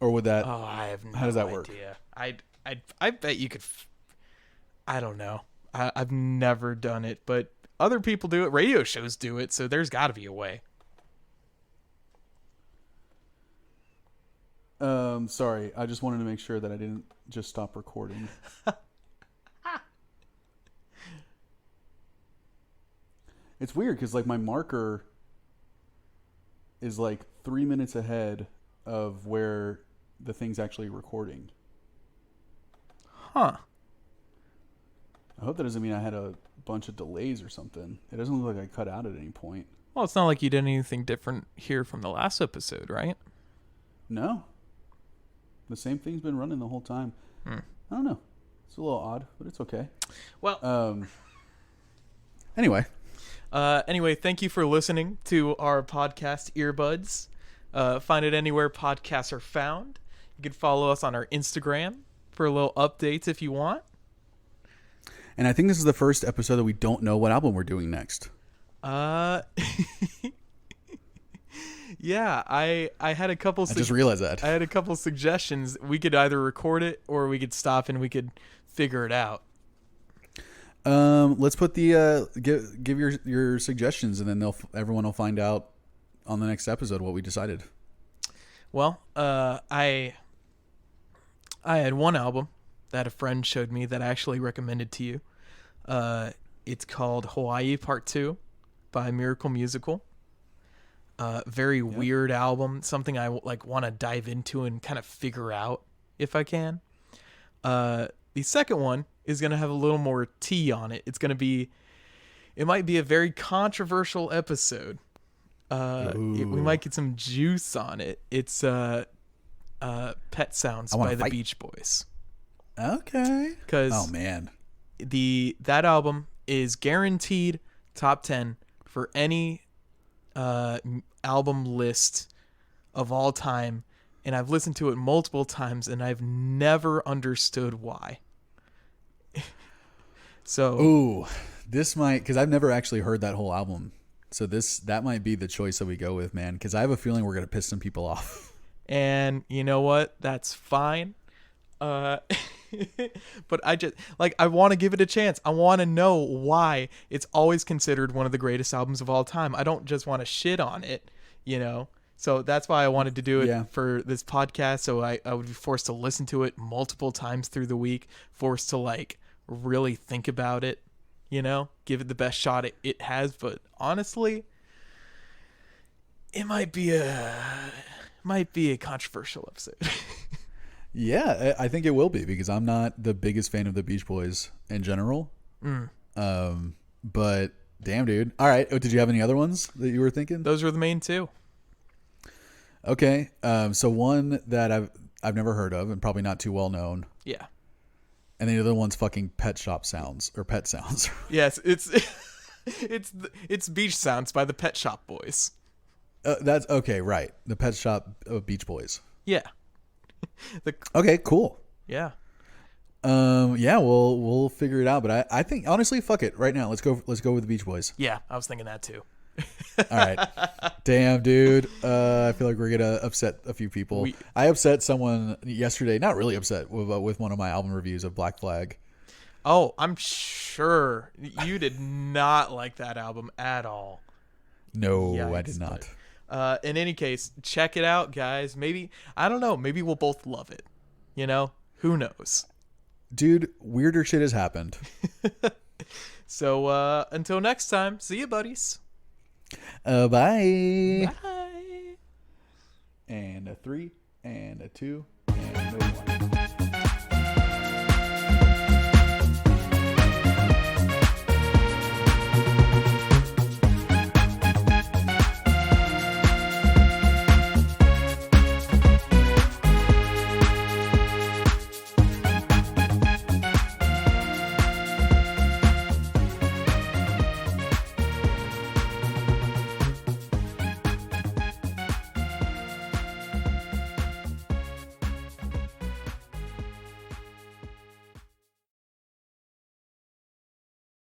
[SPEAKER 2] or would that?
[SPEAKER 1] Oh, I have no idea.
[SPEAKER 2] How does that work?
[SPEAKER 1] I bet you could. I don't know. I've never done it, but other people do it. Radio shows do it, so there's got to be a way.
[SPEAKER 2] Sorry, I just wanted to make sure that I didn't just stop recording. It's weird because like my marker is like 3 minutes ahead of where the thing's actually recording.
[SPEAKER 1] Huh.
[SPEAKER 2] I hope that doesn't mean I had a bunch of delays or something. It doesn't look like I cut out at any point.
[SPEAKER 1] Well, it's not like you did anything different here from the last episode, right?
[SPEAKER 2] No. The same thing's been running the whole time. I don't know. It's a little odd, but it's okay.
[SPEAKER 1] Well,
[SPEAKER 2] anyway,
[SPEAKER 1] thank you for listening to our podcast Earbuds. Find it anywhere podcasts are found. You can follow us on our Instagram for little updates if you want.
[SPEAKER 2] And I think this is the first episode that we don't know what album we're doing next.
[SPEAKER 1] Yeah, I had a couple.
[SPEAKER 2] I just realized that.
[SPEAKER 1] I had a couple suggestions. We could either record it or we could stop and we could figure it out.
[SPEAKER 2] Let's put the give your suggestions, and then everyone will find out on the next episode what we decided.
[SPEAKER 1] Well, I had one album that a friend showed me that I actually recommended to you. It's called Hawaii Part 2 by Miracle Musical. Very weird album, something I like want to dive into and kind of figure out if I can. The second one is going to have a little more tea on it. It might be a very controversial episode. We might get some juice on it. It's Pet Sounds by the Beach Boys.
[SPEAKER 2] Okay.
[SPEAKER 1] Oh
[SPEAKER 2] man,
[SPEAKER 1] that album is guaranteed top 10 for any album list of all time, and I've listened to it multiple times and I've never understood why. So
[SPEAKER 2] this might, because I've never actually heard that whole album, so that might be the choice that we go with, man, because I have a feeling we're gonna piss some people off.
[SPEAKER 1] And you know what, that's fine. But I just I want to give it a chance. I want to know why it's always considered one of the greatest albums of all time. I don't just want to shit on it, so that's why I wanted to do it for this podcast. So I would be forced to listen to it multiple times through the week, forced to really think about it, give it the best shot it has. But honestly, it might be a controversial episode.
[SPEAKER 2] Yeah, I think it will be, because I'm not the biggest fan of the Beach Boys in general. But damn, dude. All right. Did you have any other ones that you were thinking?
[SPEAKER 1] Those were the main two.
[SPEAKER 2] Okay. So one that I've never heard of and probably not too well known.
[SPEAKER 1] Yeah.
[SPEAKER 2] And the other one's fucking pet shop sounds or pet sounds.
[SPEAKER 1] Yes, it's Beach Sounds by the Pet Shop Boys.
[SPEAKER 2] That's okay, right? The Pet Shop Beach Boys.
[SPEAKER 1] Yeah.
[SPEAKER 2] Okay, cool.
[SPEAKER 1] Yeah.
[SPEAKER 2] Yeah, we'll figure it out. But I think honestly, fuck it. Right now, let's go with the Beach Boys.
[SPEAKER 1] Yeah, I was thinking that too.
[SPEAKER 2] All right. Damn, dude. I feel like we're gonna upset a few people. I upset someone yesterday. Not really upset with one of my album reviews of Black Flag.
[SPEAKER 1] Oh, I'm sure you did not like that album at all.
[SPEAKER 2] No,
[SPEAKER 1] Yikes,
[SPEAKER 2] I did not.
[SPEAKER 1] In any case, check it out, guys. Maybe, I don't know. Maybe we'll both love it. You know, who knows?
[SPEAKER 2] Dude, weirder shit has happened.
[SPEAKER 1] So until next time, see you, buddies.
[SPEAKER 2] Bye.
[SPEAKER 1] Bye.
[SPEAKER 2] And a 3 and a 2 and a 1.